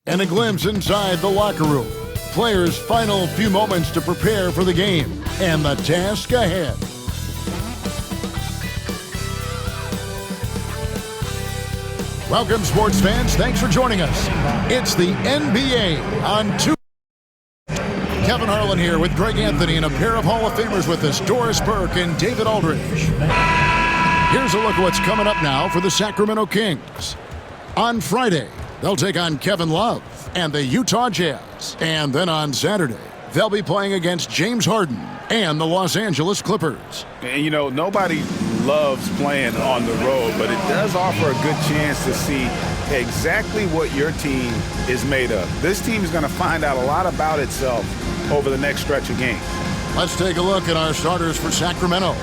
And a glimpse inside the locker room. Players' final few moments to prepare for the game and the task ahead. Welcome, sports fans. Thanks for joining us. It's the NBA on Tuesday. Kevin Harlan here with Greg Anthony and a pair of Hall of Famers with us, Doris Burke and David Aldridge. Here's a look at what's coming up now for the Sacramento Kings. On Friday, they'll take on Kevin Love and the Utah Jazz. And then on Saturday, they'll be playing against James Harden and the Los Angeles Clippers. And you know, nobody loves playing on the road, but it does offer a good chance to see exactly what your team is made of. This team is going to find out a lot about itself over the next stretch of games. Let's take a look at our starters for Sacramento.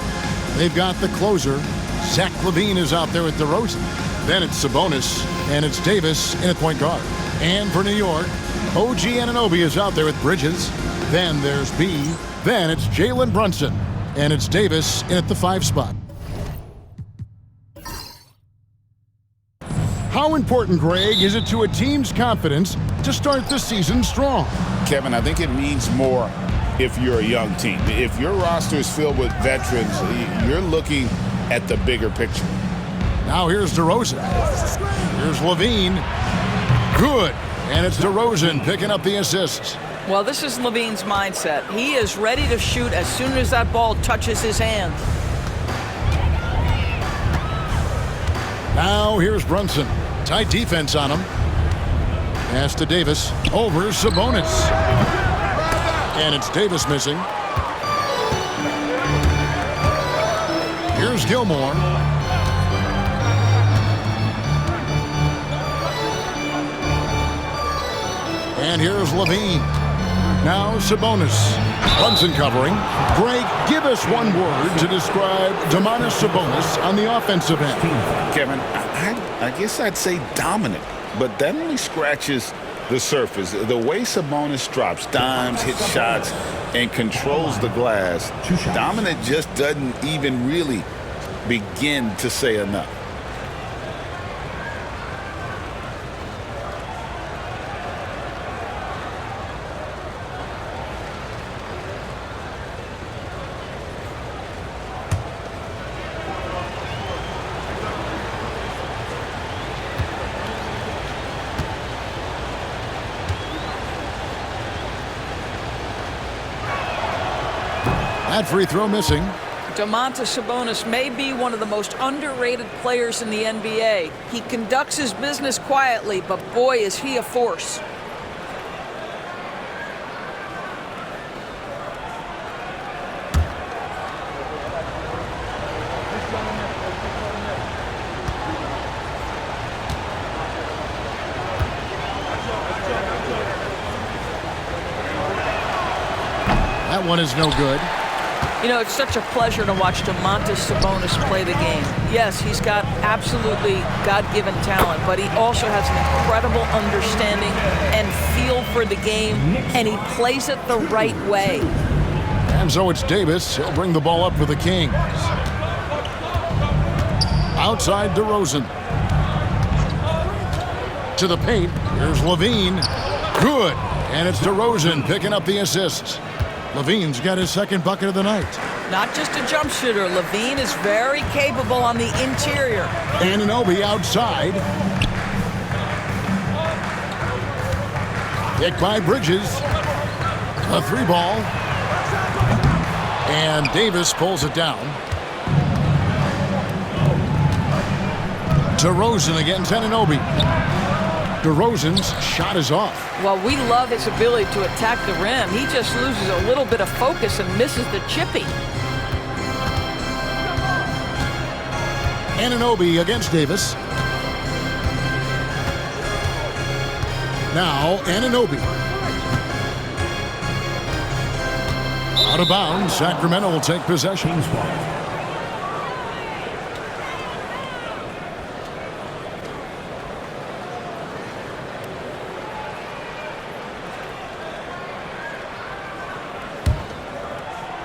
They've got the closer. Zach LaVine is out there with DeRozan. Then it's Sabonis, and it's Davis in at point guard. And for New York, OG Anunoby is out there with Bridges. Then there's B. Then it's Jalen Brunson, and it's Davis in at the 5 spot. How important, Greg, is it to a team's confidence to start the season strong? Kevin, I think it means more if you're a young team. If your roster is filled with veterans, you're looking at the bigger picture. Now here's DeRozan. Here's LaVine. Good. And it's DeRozan picking up the assists. Well, this is LaVine's mindset. He is ready to shoot as soon as that ball touches his hand. Now here's Brunson. Tight defense on him. Pass to Davis. Over Sabonis. And it's Davis missing. Here's Gilmore. And here's LaVine. Now Sabonis. Brunson covering. Greg, give us one word to describe Domantas Sabonis on the offensive end. Kevin, I guess I'd say dominant, but that only scratches the surface. The way Sabonis drops dimes, hits shots, and controls the glass, dominant just doesn't even really begin to say enough. That free throw missing. Domantas Sabonis may be one of the most underrated players in the NBA. He conducts his business quietly, but boy, is he a force. That one is no good. You know, it's such a pleasure to watch Domantas Sabonis play the game. Yes, he's got absolutely God-given talent, but he also has an incredible understanding and feel for the game, and he plays it the right way. And so it's Davis. He'll bring the ball up for the Kings. Outside DeRozan. To the paint. Here's LaVine. Good. And it's DeRozan picking up the assists. LaVine's got his second bucket of the night. Not just a jump shooter. LaVine is very capable on the interior. Anunoby outside. Picked by Bridges. A 3-ball. And Davis pulls it down. DeRozan against Anunoby. DeRozan's shot is off. Well, we love his ability to attack the rim. He just loses a little bit of focus and misses the chippy. Anunoby against Davis. Now Anunoby. Out of bounds. Sacramento will take possession.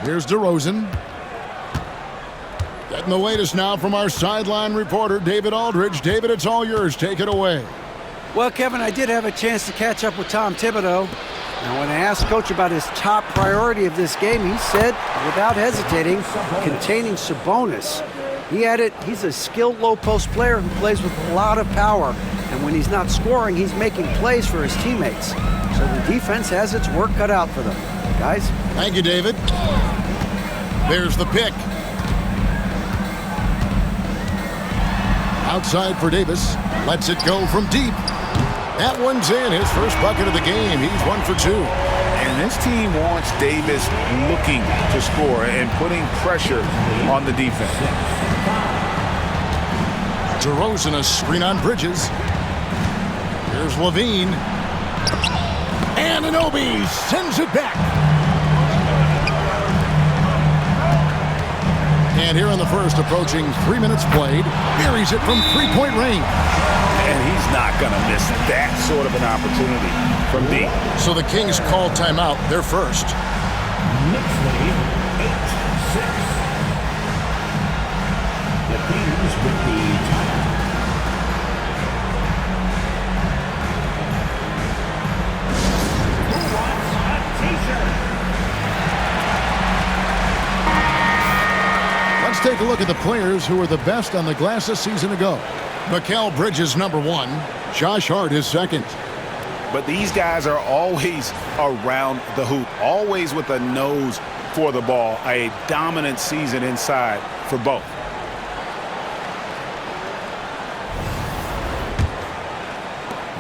Here's DeRozan. Getting the latest now from our sideline reporter, David Aldridge. David, it's all yours. Take it away. Well, Kevin, I did have a chance to catch up with Tom Thibodeau. And when I asked Coach about his top priority of this game, he said, without hesitating, containing Sabonis. He added, he's a skilled low-post player who plays with a lot of power. And when he's not scoring, he's making plays for his teammates. So the defense has its work cut out for them. Guys? Thank you, David. There's the pick. Outside for Davis. Lets it go from deep. That one's in. His first bucket of the game. He's 1 for 2. And this team wants Davis looking to score and putting pressure on the defense. DeRozan, a screen on Bridges. Here's Levine. Anunoby sends it back. And here in the first, approaching 3 minutes played, buries it from three-point range. And he's not going to miss that sort of an opportunity from deep. So the Kings call timeout, their first. Knicks lead 8-6. The Kings with the timeout. Who wants a t-shirt? Let's take a look at the players who were the best on the glass a season ago. Mikal Bridges, number 1. Josh Hart is second. But these guys are always around the hoop, always with a nose for the ball. A dominant season inside for both.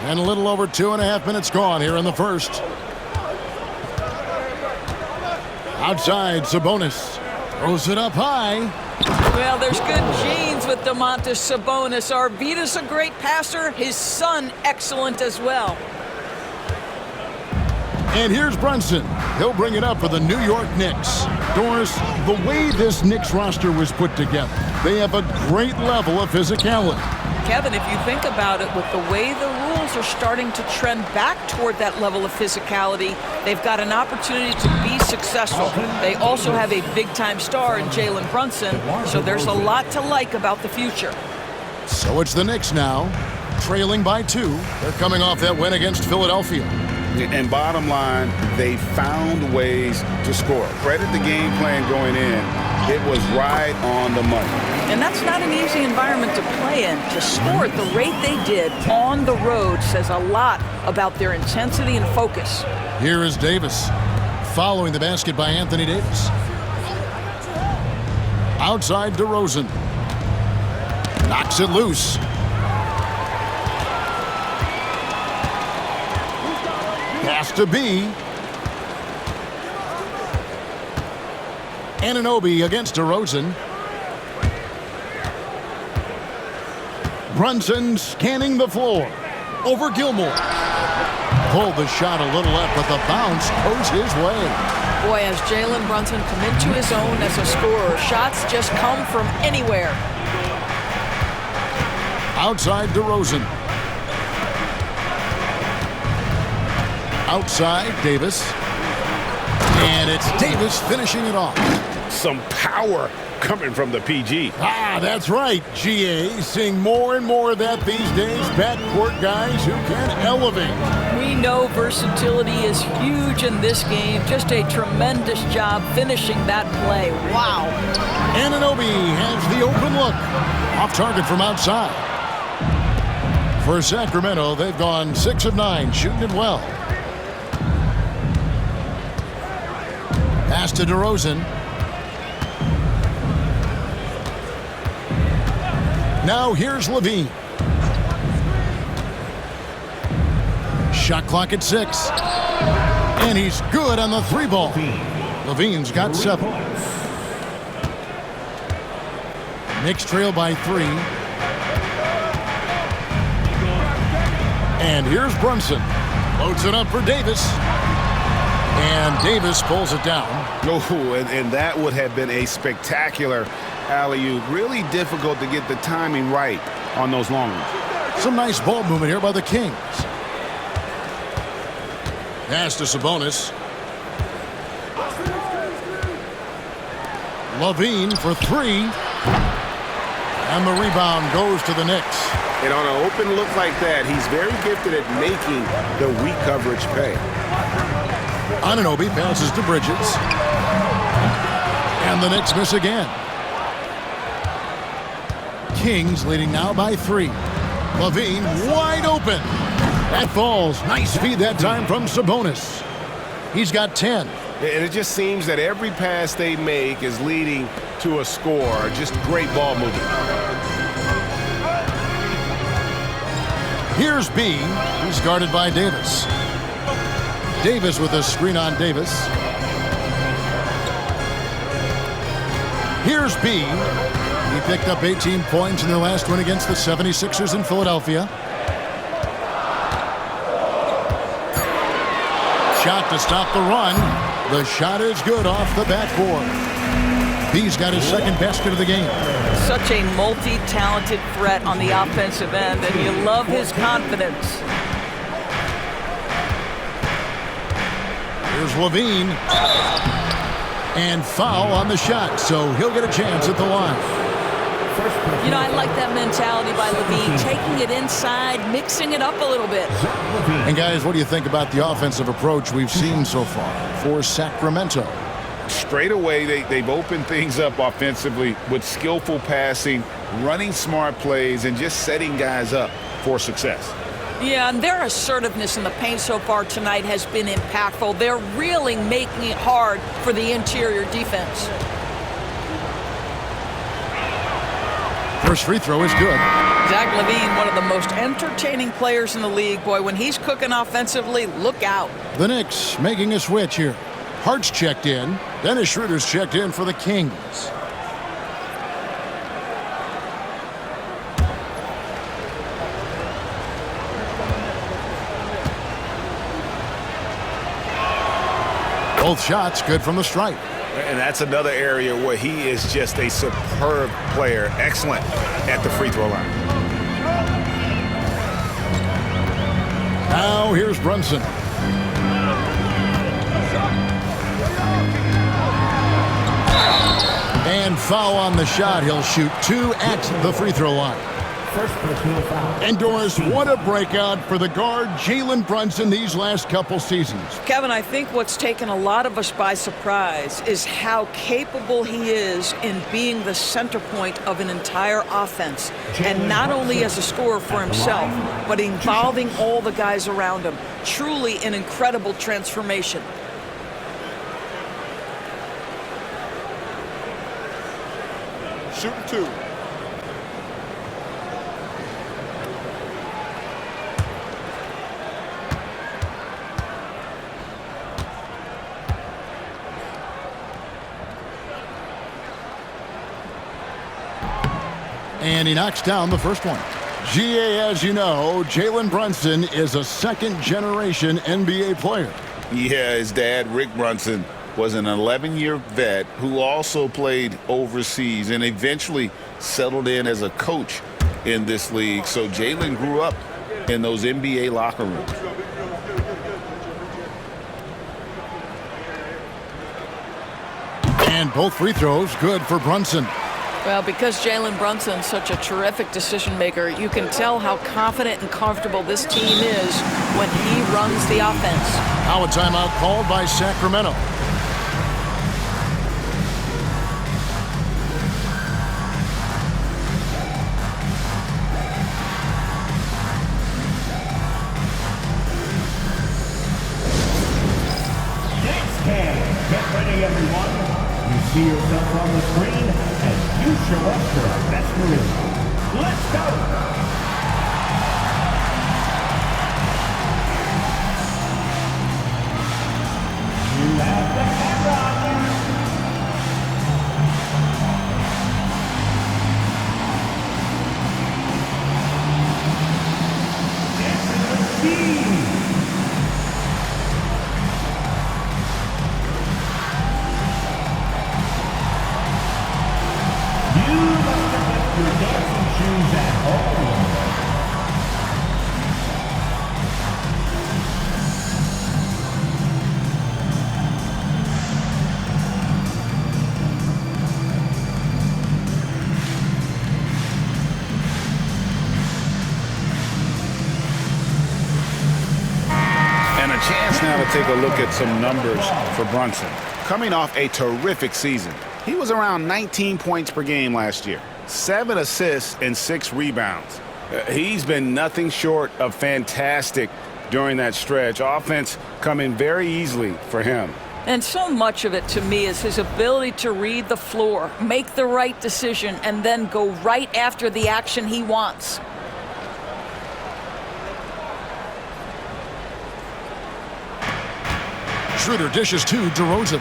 And a little over 2.5 minutes gone here in the first. Outside, Sabonis throws it up high. Well, there's good genes with Domantas Sabonis. Arvydas a great passer. His son, excellent as well. And here's Brunson. He'll bring it up for the New York Knicks. Doris, the way this Knicks roster was put together, they have a great level of physicality. Kevin, if you think about it, with the way the rules are starting to trend back toward that level of physicality, they've got an opportunity to be successful. They also have a big-time star in Jalen Brunson, so there's a lot to like about the future. So it's the Knicks now, trailing by 2. They're coming off that win against Philadelphia. And bottom line, they found ways to score. Credit the game plan going in. It was right on the money. And that's not an easy environment to play in. To score at the rate they did on the road says a lot about their intensity and focus. Here is Davis, following the basket by Anthony Davis. Outside DeRozan. Knocks it loose. Has to be. Anunoby against DeRozan. Brunson scanning the floor. Over Gilmore. Pulled the shot a little left, but the bounce goes his way. Boy, has Jalen Brunson come into his own as a scorer. Shots just come from anywhere. Outside DeRozan. Outside Davis. And it's Davis finishing it off. Some power coming from the PG. That's right, GA. Seeing more and more of that these days. Backcourt guys who can elevate. We know versatility is huge in this game. Just a tremendous job finishing that play. Wow. Anunoby has the open look. Off target from outside. For Sacramento, they've gone 6 of 9, shooting it well. Pass to DeRozan. Now here's Levine. Shot clock at 6. And he's good on the 3-ball. Levine's got 7. Knicks trail by 3. And here's Brunson. Loads it up for Davis. And Davis pulls it down. Oh, and that would have been a spectacular alley-oop. Really difficult to get the timing right on those long ones. Some nice ball movement here by the Kings. Pass to Sabonis. Levine for 3. And the rebound goes to the Knicks. And on an open look like that, he's very gifted at making the weak coverage pay. Anunoby passes to Bridges. And the Knicks miss again. Kings leading now by 3. Levine wide open. That falls. Nice feed that time from Sabonis. He's got 10. And it just seems that every pass they make is leading to a score. Just great ball movement. Here's B. He's guarded by Davis. Davis with a screen on Davis. Here's B. He picked up 18 points in their last win against the 76ers in Philadelphia. Shot to stop the run. The shot is good off the backboard. B's got his second basket of the game. Such a multi-talented threat on the offensive end, and you love his confidence. Here's Levine. And foul on the shot, so he'll get a chance at the line. You know, I like that mentality by Levine, taking it inside, mixing it up a little bit. And guys, what do you think about the offensive approach we've seen so far for Sacramento? Straight away, they've opened things up offensively with skillful passing, running smart plays, and just setting guys up for success. Yeah, and their assertiveness in the paint so far tonight has been impactful. They're really making it hard for the interior defense. First free throw is good. Zach LaVine, one of the most entertaining players in the league. Boy, when he's cooking offensively, look out. The Knicks making a switch here. Hart's checked in. Dennis Schroeder's checked in for the Kings. Both shots good from the stripe. And that's another area where he is just a superb player. Excellent at the free throw line. Now here's Brunson. And foul on the shot. He'll shoot 2 at the free throw line. First personal foul. And Doris, what a breakout for the guard Jalen Brunson these last couple seasons. Kevin, I think what's taken a lot of us by surprise is how capable he is in being the center point of an entire offense. And not only as a scorer for himself, but involving all the guys around him. Truly an incredible transformation. Shooting 2. And he knocks down the first one. GA, as you know, Jalen Brunson is a second-generation NBA player. Yeah, his dad, Rick Brunson, was an 11-year vet who also played overseas and eventually settled in as a coach in this league. So Jalen grew up in those NBA locker rooms. And both free throws good for Brunson. Well, because Jalen Brunson's such a terrific decision maker, you can tell how confident and comfortable this team is when he runs the offense. Now a timeout called by Sacramento. Next game. Get ready, everyone. You see yourself on the screen as you show up your best move. Let's go. You have the camera on you. This is the key. You must have left your dancing shoes at home. A chance now to take a look at some numbers for Brunson. Coming off a terrific season, he was around 19 points per game last year, 7 assists and 6 rebounds. He's been nothing short of fantastic during that stretch. Offense coming very easily for him. And so much of it, to me, is his ability to read the floor, make the right decision, and then go right after the action he wants. Schroeder dishes to DeRozan.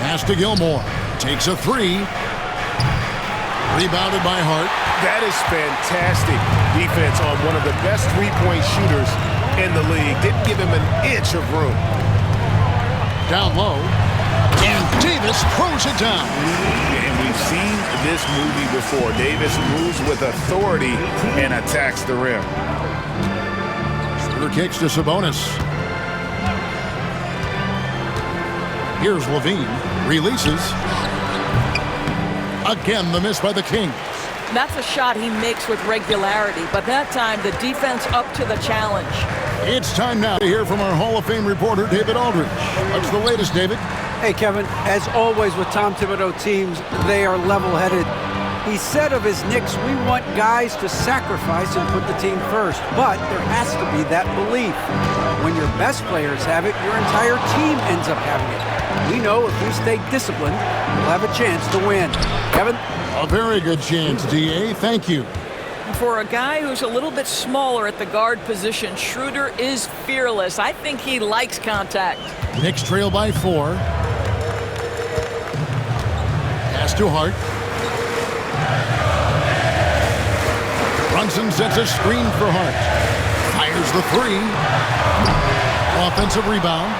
Pass to Gilmore. Takes a three. Rebounded by Hart. That is fantastic defense on one of the best three-point shooters in the league. Didn't give him an inch of room. Down low. And Davis throws it down. And we've seen this movie before. Davis moves with authority and attacks the rim. Schroeder kicks to Sabonis. Here's Levine. Releases. Again, the miss by the Kings. That's a shot he makes with regularity, but that time the defense up to the challenge. It's time now to hear from our Hall of Fame reporter, David Aldridge. What's the latest, David? Hey, Kevin, as always with Tom Thibodeau teams, they are level-headed. He said of his Knicks, we want guys to sacrifice and put the team first, but there has to be that belief. When your best players have it, your entire team ends up having it. We know if we stay disciplined, we'll have a chance to win. Kevin? A very good chance, D.A. Thank you. For a guy who's a little bit smaller at the guard position, Schroeder is fearless. I think he likes contact. Knicks trail by 4. Pass to Hart. Brunson sets a screen for Hart. Fires the three. Offensive rebound.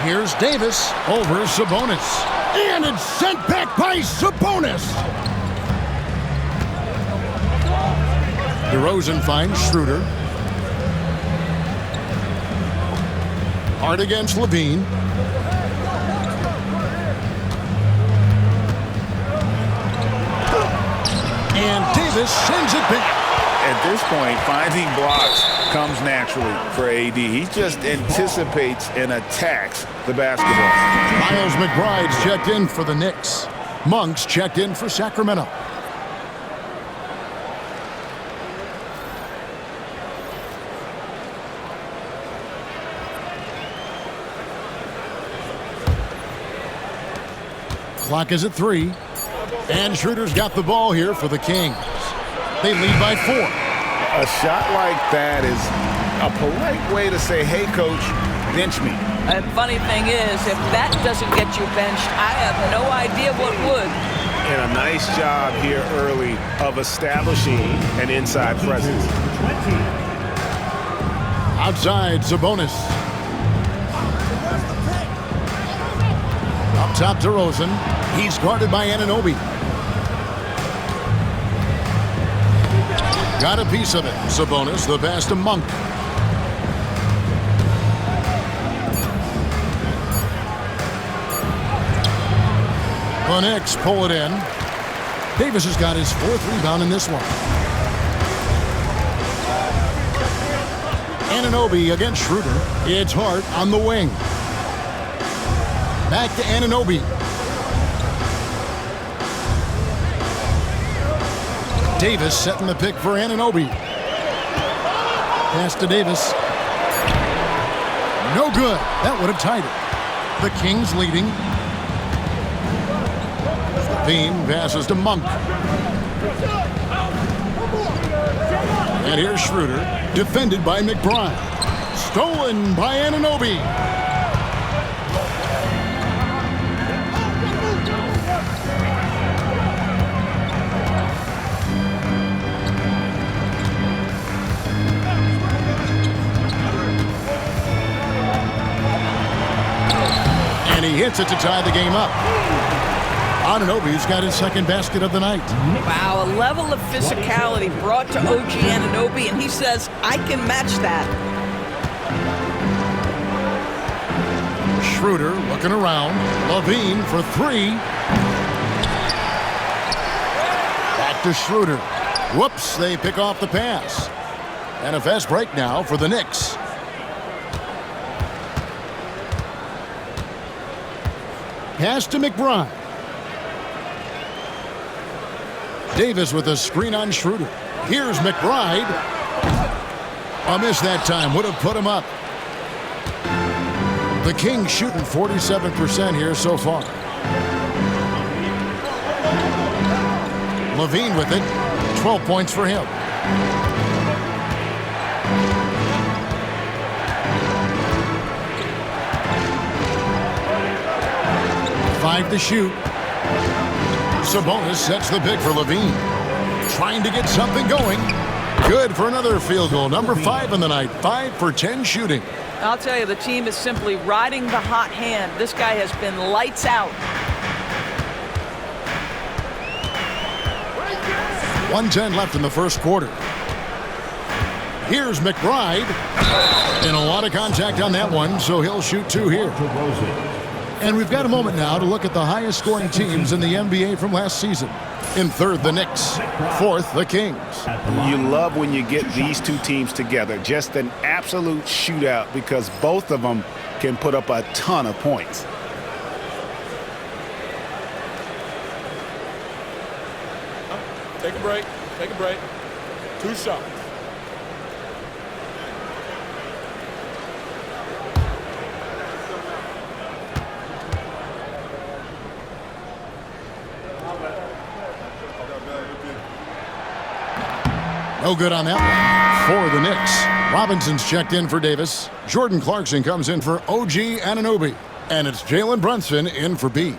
Here's Davis over Sabonis. And it's sent back by Sabonis. DeRozan finds Schroeder. Hart against Levine. And Davis sends it back. At this point, finding blocks comes naturally for AD. He just anticipates and attacks the basketball. Miles McBride's checked in for the Knicks. Monk's checked in for Sacramento. Clock is at 3. And Schroeder's got the ball here for the Kings. They lead by 4. A shot like that is a polite way to say, hey, coach, bench me. And funny thing is, if that doesn't get you benched, I have no idea what would. And a nice job here early of establishing an inside presence. Outside, Sabonis. Up top, DeRozan. He's guarded by Anunoby. Got a piece of it. Sabonis, the pass to Monk. The Knicks pull it in. Davis has got his 4th rebound in this one. Anunoby against Schroeder. It's Hart on the wing. Back to Anunoby. Davis setting the pick for Anunoby. Pass to Davis. No good. That would have tied it. The Kings leading. Levine passes to Monk. And here's Schroeder, defended by McBride. Stolen by Anunoby. And he hits it to tie the game up. Anunoby's got his 2nd basket of the night. Wow, a level of physicality brought to OG Anunoby, and he says, I can match that. Schroeder looking around. Levine for 3. Back to Schroeder. Whoops, they pick off the pass. And a fast break now for the Knicks. Pass to McBride. Davis with a screen on Schroeder. Here's McBride. A miss that time. Would have put him up. The Kings shooting 47% here so far. Levine with it. 12 points for him. Five to shoot. Sabonis sets the pick for Levine. Trying to get something going. Good for another field goal. Number 5 in the night. 5 for 10 shooting. I'll tell you, the team is simply riding the hot hand. This guy has been lights out. 1:10 left in the first quarter. Here's McBride. And a lot of contact on that one, so he'll shoot 2 here. And we've got a moment now to look at the highest scoring teams in the NBA from last season. In third, the Knicks. Fourth, the Kings. You love when you get these two teams together. Just an absolute shootout because both of them can put up a ton of points. Take a break. Take a break. 2 shots. No good on that one for the Knicks. Robinson's checked in for Davis. Jordan Clarkson comes in for OG Anunoby. And it's Jalen Brunson in for B.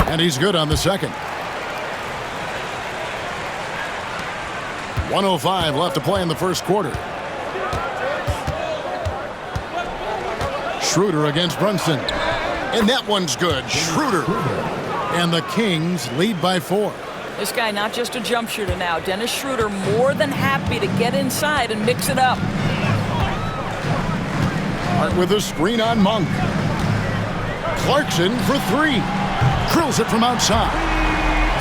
And he's good on the second. 1:05 left to play in the first quarter. Schroeder against Brunson. And that one's good. Schroeder. And the Kings lead by 4. This guy not just a jump shooter now. Dennis Schroeder more than happy to get inside and mix it up. Hart with a screen on Monk. Clarkson for 3. Drills it from outside.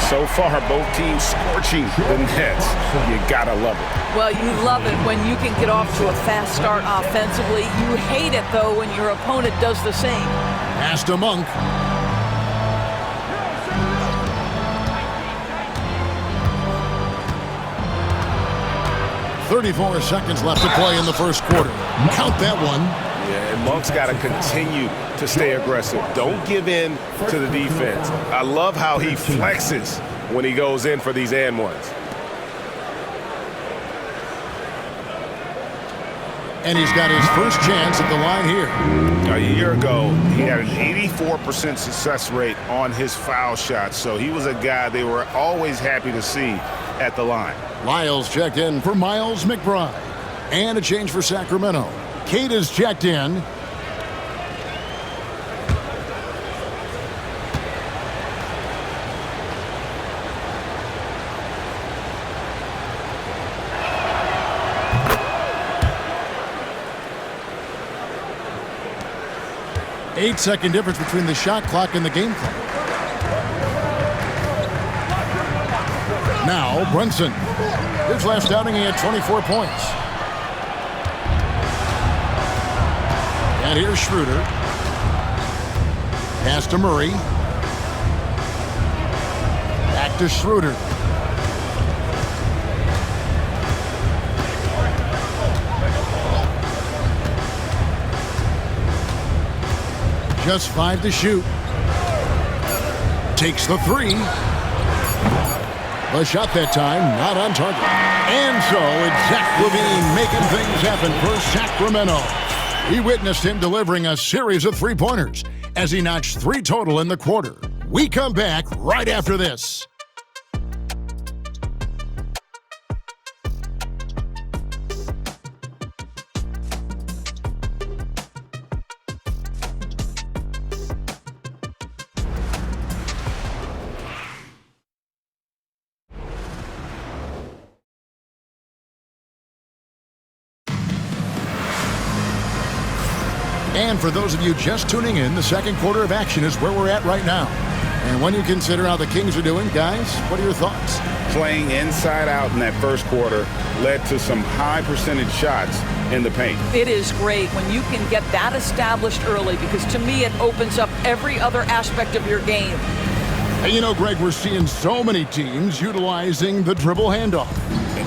So far, both teams scorching the Nets. You gotta love it. Well, you love it when you can get off to a fast start offensively. You hate it, though, when your opponent does the same. Pass to Monk. .34 seconds left to play in the first quarter. Count that one. Yeah, and Monk's got to continue to stay aggressive. Don't give in to the defense. I love how he flexes when he goes in for these and ones. And he's got his first chance at the line here. A year ago, he had an 84% success rate on his foul shots, so he was a guy they were always happy to see at the line. Lyles checked in for Miles McBride. And a change for Sacramento. Cade is checked in. Eight-second difference between the shot clock and the game clock. Now, Brunson. His last outing, he had 24 points. And here's Schroeder. Pass to Murray. Back to Schroeder. Just 5 to shoot. Takes the 3. The shot that time, not on target. And so it's Zach LaVine making things happen for Sacramento. We witnessed him delivering a series of three-pointers as he notched 3 total in the quarter. We come back right after this. And for those of you just tuning in, the second quarter of action is where we're at right now. And when you consider how the Kings are doing, guys, what are your thoughts? Playing inside out in that first quarter led to some high percentage shots in the paint. It is great when you can get that established early, because to me it opens up every other aspect of your game. And you know, Greg, we're seeing so many teams utilizing the dribble handoff.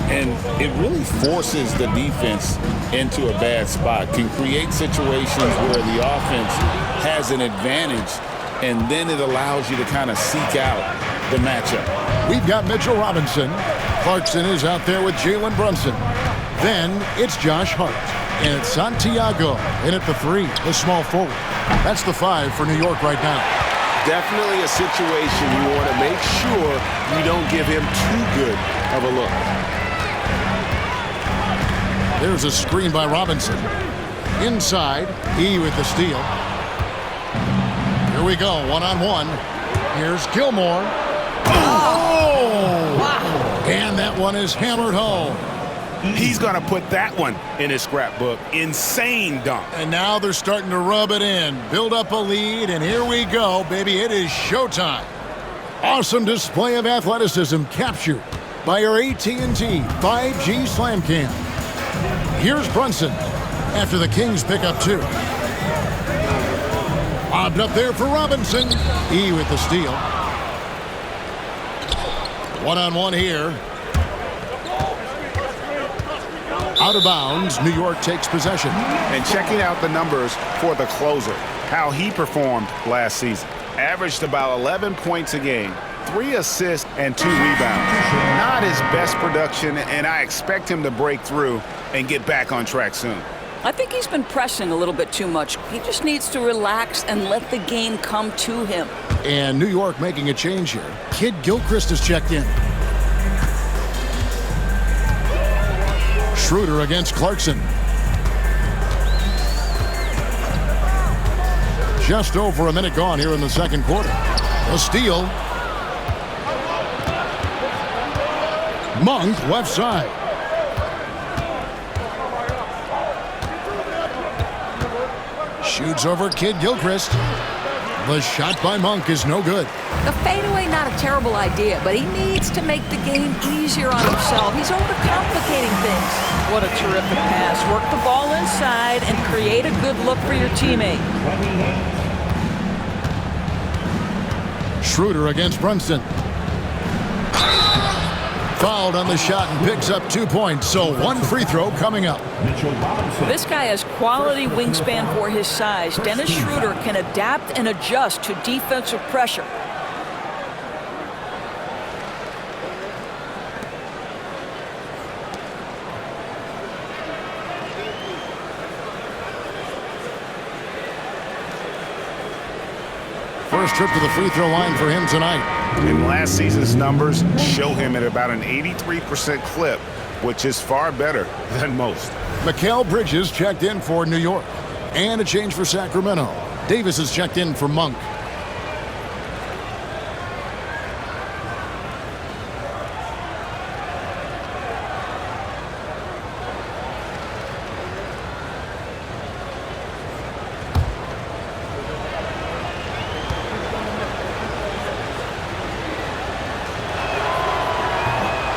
And it really forces the defense into a bad spot, can create situations where the offense has an advantage, and then it allows you to kind of seek out the matchup. We've got Mitchell Robinson. Clarkson is out there with Jalen Brunson. Then it's Josh Hart. And it's Santiago in at the 3, the small forward. That's the 5 for New York right now. Definitely a situation you want to make sure you don't give him too good of a look. There's a screen by Robinson. Inside, he with the steal. Here we go, one-on-one. Here's Gilmore. Oh! Wow. And that one is hammered home. He's going to put that one in his scrapbook. Insane dunk. And now they're starting to rub it in, build up a lead, and here we go, baby. It is showtime. Awesome display of athleticism captured by our AT&T 5G Slam Cam. Here's Brunson after the Kings pick up 2. Lobbed up there for Robinson. He with the steal. One-on-one here. Out of bounds, New York takes possession. And checking out the numbers for the closer, how he performed last season. Averaged about 11 points a game, 3 assists and 2 rebounds. Not his best production, and I expect him to break through and get back on track soon. I think he's been pressing a little bit too much. He just needs to relax and let the game come to him. And New York making a change here. Kid Gilchrist has checked in. Schroeder against Clarkson. Just over a minute gone here in the second quarter. A steal. Monk left side. Shoots over Kid Gilchrist. The shot by Monk is no good. The fadeaway, not a terrible idea, but he needs to make the game easier on himself. He's overcomplicating things. What a terrific pass. Work the ball inside and create a good look for your teammate. Schroeder against Brunson. Fouled on the shot and picks up 2 points, so 1 free throw coming up. This guy has quality wingspan for his size. Dennis Schroeder can adapt and adjust to defensive pressure. First trip to the free throw line for him tonight. And last season's numbers show him at about an 83% clip, which is far better than most. Mikal Bridges checked in for New York. And a change for Sacramento. Davis has checked in for Monk.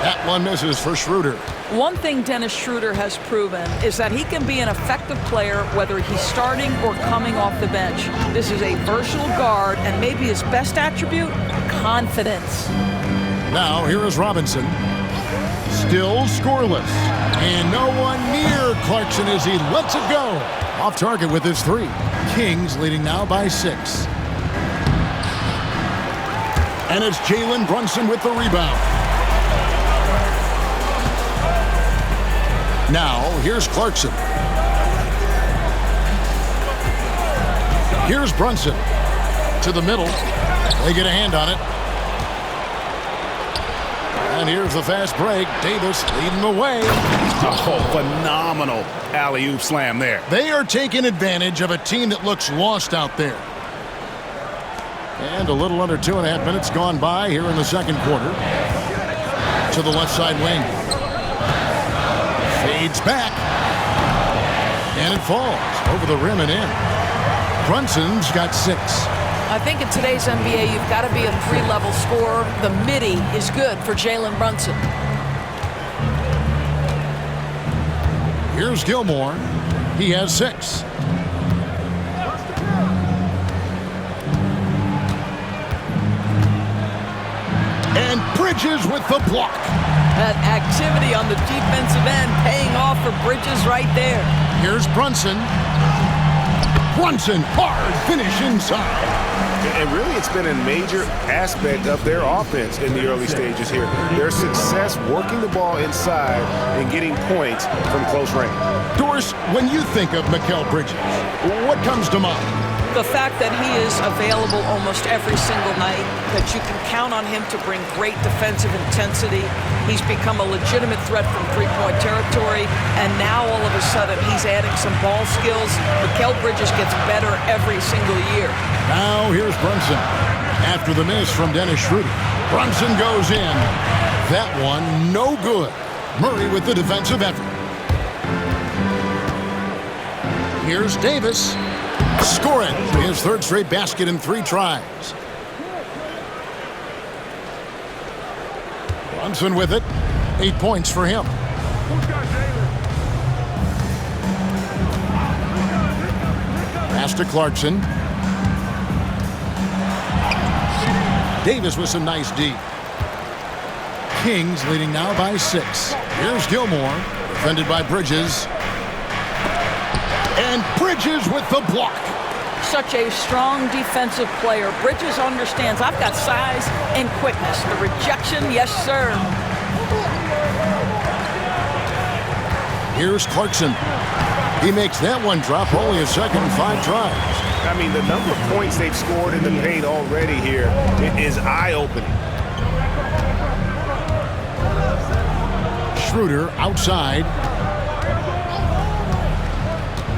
That one misses for Schroeder. One thing Dennis Schroeder has proven is that he can be an effective player whether he's starting or coming off the bench. This is a versatile guard, and maybe his best attribute, confidence. Now here is Robinson. Still scoreless. And no one near Clarkson as he lets it go. Off target with his 3. Kings leading now by 6. And it's Jalen Brunson with the rebound. Now, here's Clarkson. Here's Brunson. To the middle. They get a hand on it. And here's the fast break. Davis leading the way. Oh, phenomenal alley-oop slam there. They are taking advantage of a team that looks lost out there. And a little under 2.5 minutes gone by here in the second quarter. To the left side wing. Fades back. And it falls over the rim and in. Brunson's got 6. I think in today's NBA, you've got to be a 3-level scorer. The midi is good for Jalen Brunson. Here's Gilmore. He has 6. And Bridges with the block. That activity on the defensive end paying off for Bridges right there. Here's Brunson. Brunson, hard finish inside. And really, it's been a major aspect of their offense in the early stages here. Their success working the ball inside and getting points from close range. Doris, when you think of Mikal Bridges, what comes to mind? The fact that he is available almost every single night, that you can count on him to bring great defensive intensity. He's become a legitimate threat from three-point territory, and now all of a sudden he's adding some ball skills. Mikal Bridges gets better every single year. Now here's Brunson. After the miss from Dennis Schroeder, Brunson goes in. That one no good. Murray with the defensive effort. Here's Davis. Scoring his 3rd straight basket in 3 tries. Brunson with it. 8 points for him. Pass to Clarkson. Davis with some nice D. Kings leading now by 6. Here's Gilmore. Defended by Bridges. And Bridges with the block. Such a strong defensive player. Bridges understands I've got size and quickness. The rejection, yes, sir. Here's Clarkson. He makes that one drop, only a second in 5 tries. I mean, the number of points they've scored in the paint already here is eye-opening. Schroeder outside.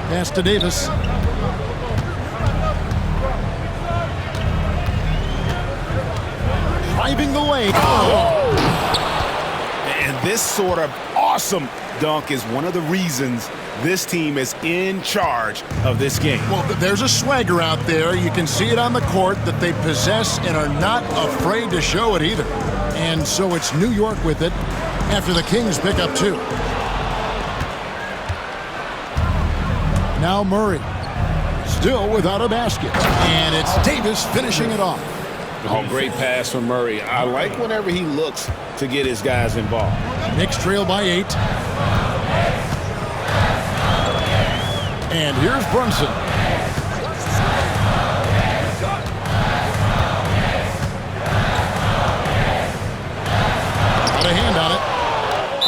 Pass to Davis. Driving the lane. Oh! And this sort of awesome dunk is one of the reasons this team is in charge of this game. Well, there's a swagger out there. You can see it on the court that they possess and are not afraid to show it either. And so it's New York with it after the Kings pick up 2. Now Murray, still without a basket. And it's Davis finishing it off. Oh, great pass from Murray. I like whenever he looks to get his guys involved. Knicks trail by 8. And here's Brunson. Got a hand on it.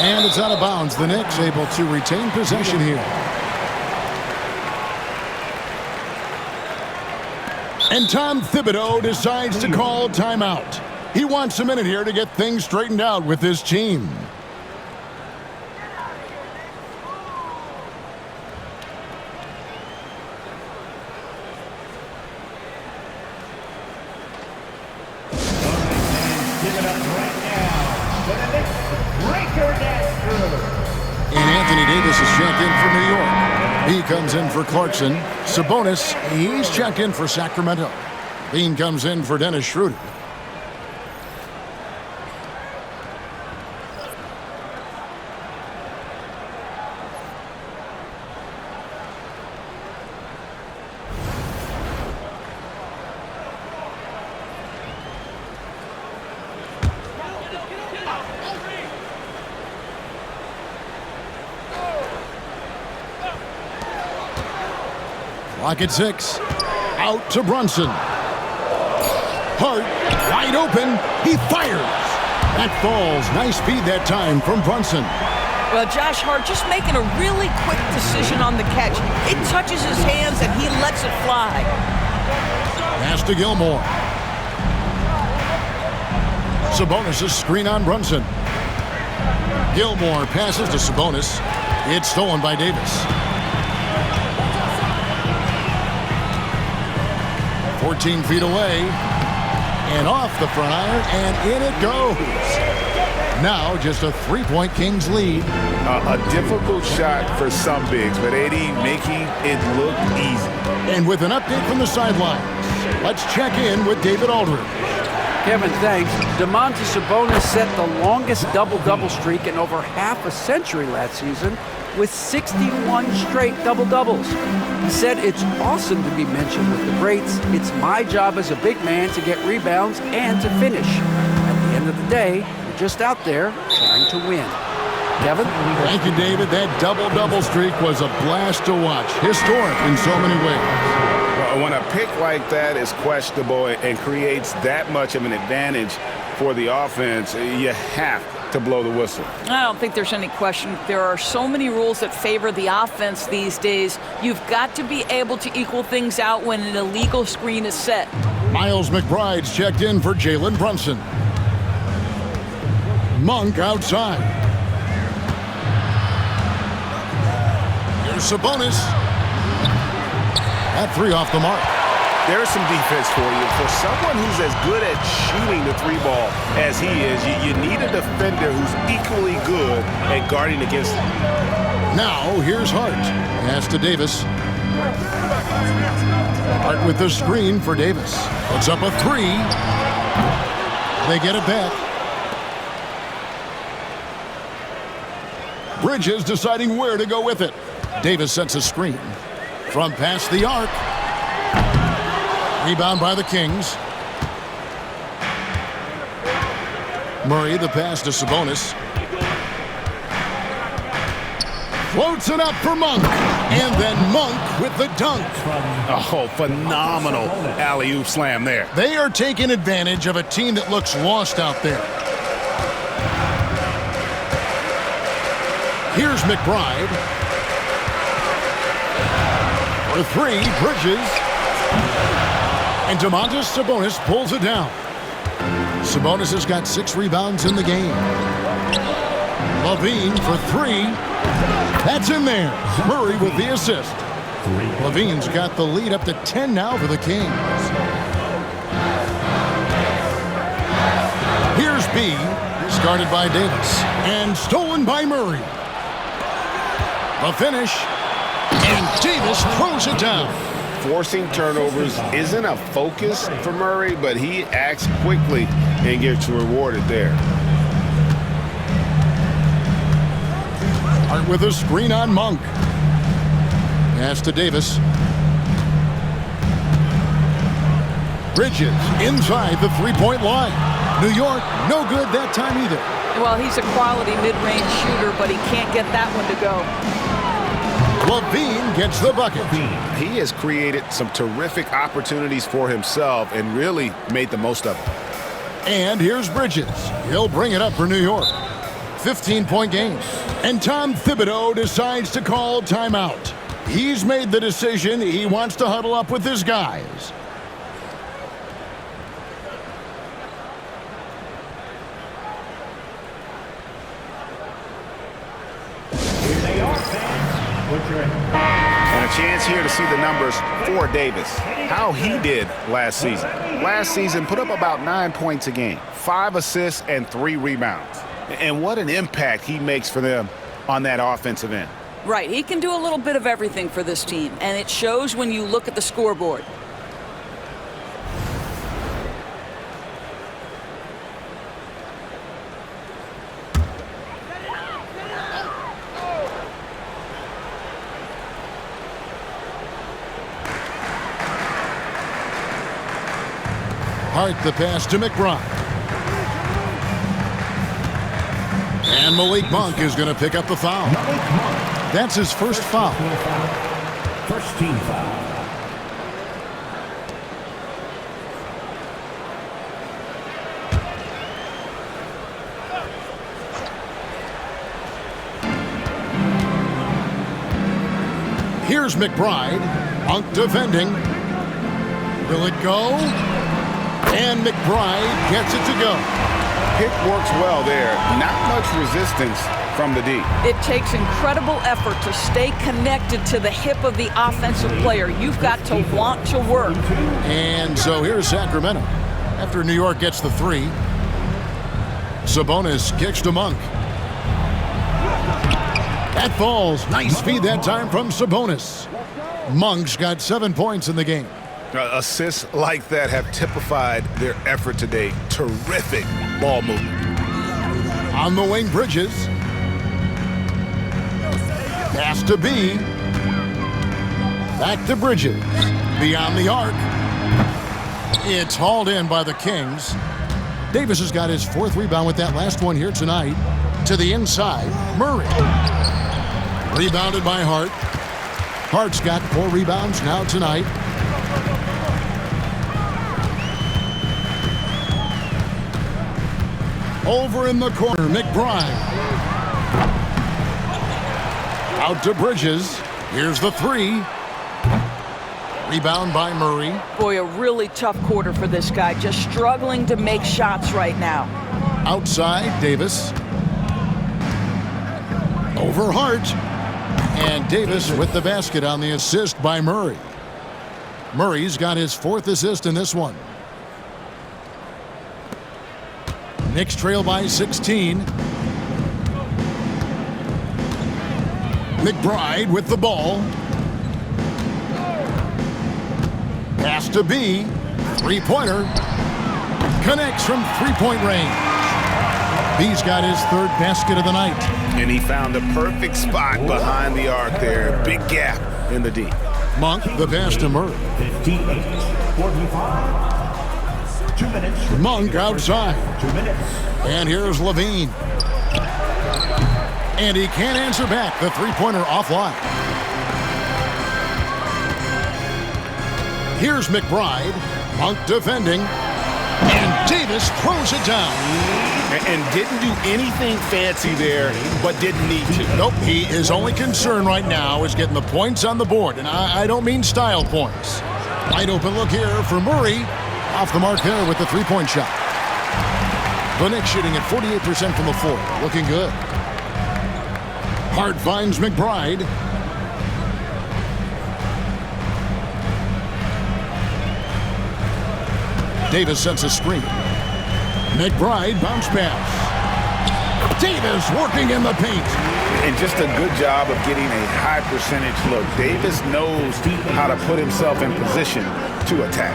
And it's out of bounds. The Knicks able to retain possession here. And Tom Thibodeau decides to call timeout. He wants a minute here to get things straightened out with his team. And Anthony Davis is checked in for New York. He comes in for Clarkson. Sabonis, he's checked in for Sacramento. Bean comes in for Dennis Schroeder. Clock at 6. Out to Brunson. Hart, wide open. He fires. That falls. Nice speed that time from Brunson. Well, Josh Hart just making a really quick decision on the catch. It touches his hands and he lets it fly. Pass to Gilmore. Sabonis' screen on Brunson. Gilmore passes to Sabonis. It's stolen by Davis. 14 feet away, and off the front iron, and in it goes. Now just a 3-point Kings lead. A difficult shot for some bigs, but AD making it look easy. And with an update from the sidelines, let's check in with David Aldridge. Kevin, thanks. Domantas Sabonis set the longest double-double streak in over half a century last season with 61 straight double-doubles. He said, "It's awesome to be mentioned with the greats. It's my job as a big man to get rebounds and to finish. At the end of the day, we're just out there trying to win." Kevin? Thank you, David. That double-double streak was a blast to watch. Historic in so many ways. When a pick like that is questionable and creates that much of an advantage for the offense, you have to blow the whistle. I don't think there's any question. There are so many rules that favor the offense these days. You've got to be able to equal things out when an illegal screen is set. Miles McBride's checked in for Jalen Brunson. Monk outside. Here's Sabonis. That three off the mark. There's some defense for you. For someone who's as good at shooting the three ball as he is, you need a defender who's equally good at guarding against him. Now, here's Hart. Pass to Davis. Hart with the screen for Davis. Puts up a three. They get it back. Bridges deciding where to go with it. Davis sets a screen. From past the arc. Rebound by the Kings. Murray, the pass to Sabonis. Floats it up for Monk. And then Monk with the dunk. Oh, phenomenal alley-oop slam there. They are taking advantage of a team that looks lost out there. Here's McBride. For three, Bridges. And Domantas Sabonis pulls it down. Sabonis has got 6 rebounds in the game. Levine for three. That's in there. Murray with the assist. Levine's got the lead up to 10 now for the Kings. Here's B. Discarded by Davis. And stolen by Murray. The finish. And Davis throws it down. Forcing turnovers isn't a focus for Murray, but he acts quickly and gets rewarded there. Hart with a screen on Monk. Pass to Davis. Bridges inside the three-point line. New York, no good that time either. Well, he's a quality mid-range shooter, but he can't get that one to go. Levine gets the bucket. He has created some terrific opportunities for himself and really made the most of it. And here's Bridges. He'll bring it up for New York. 15-point game. And Tom Thibodeau decides to call timeout. He's made the decision. He wants to huddle up with his guys. And a chance here to see the numbers for Davis. How he did last season. Last season put up about 9 points a game, 5 assists and 3 rebounds. And what an impact he makes for them on that offensive end. Right, he can do a little bit of everything for this team, and it shows when you look at the scoreboard. Hart the pass to McBride. And Malik Monk is going to pick up the foul. That's his first foul. First team foul. Here's McBride. Monk defending. Will it go? And McBride gets it to go. Pick works well there. Not much resistance from the D. It takes incredible effort to stay connected to the hip of the offensive player. You've got to want to work. And so here's Sacramento. After New York gets the three. Sabonis kicks to Monk. That falls. Nice feed that time from Sabonis. Monk's got 7 points in the game. Assists like that have typified their effort today. Terrific ball movement. On the wing, Bridges. Pass to B. Back to Bridges. Beyond the arc. It's hauled in by the Kings. Davis has got his 4th rebound with that last one here tonight. To the inside, Murray. Rebounded by Hart. Hart's got 4 rebounds now tonight. Over in the corner, McBride. Out to Bridges. Here's the 3. Rebound by Murray. Boy, a really tough quarter for this guy. Just struggling to make shots right now. Outside, Davis. Over Hart. And Davis with the basket on the assist by Murray. Murray's got his 4th assist in this one. Knicks trail by 16. McBride with the ball. Pass to B. 3-pointer. Connects from 3-point range. B's got his 3rd basket of the night. And he found the perfect spot behind the arc there. Big gap in the D. Monk, the pass to Murray. 58-45. 2 minutes. Monk outside. 2 minutes. And here's Levine. And he can't answer back. The 3-pointer offline. Here's McBride. Monk defending. And Davis throws it down. And didn't do anything fancy there, but didn't need to. Nope, his only concern right now is getting the points on the board. And I don't mean style points. Wide open look here for Murray. Off the mark there with the 3-point shot. The Knicks shooting at 48% from the floor. Looking good. Hart finds McBride. Davis sets a screen. McBride bounce pass. Davis working in the paint. And just a good job of getting a high percentage look. Davis knows how to put himself in position to attack.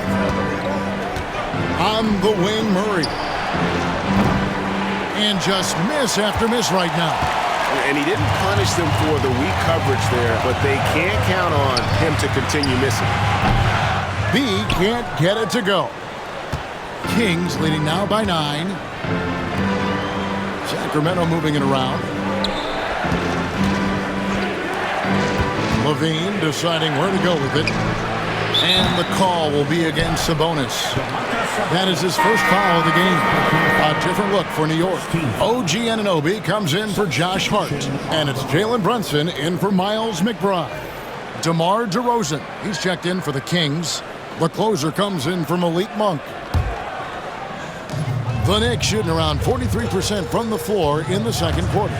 On the wing, Murray. And just miss after miss right now. And he didn't punish them for the weak coverage there, but they can't count on him to continue missing. B can't get it to go. Kings leading now by 9. Sacramento moving it around. Levine deciding where to go with it. And the call will be against Sabonis. That is his first foul of the game. A different look for New York. OG Anunoby comes in for Josh Hart. And it's Jalen Brunson in for Miles McBride. DeMar DeRozan, he's checked in for the Kings. The closer comes in for Malik Monk. The Knicks shooting around 43% from the floor in the second quarter.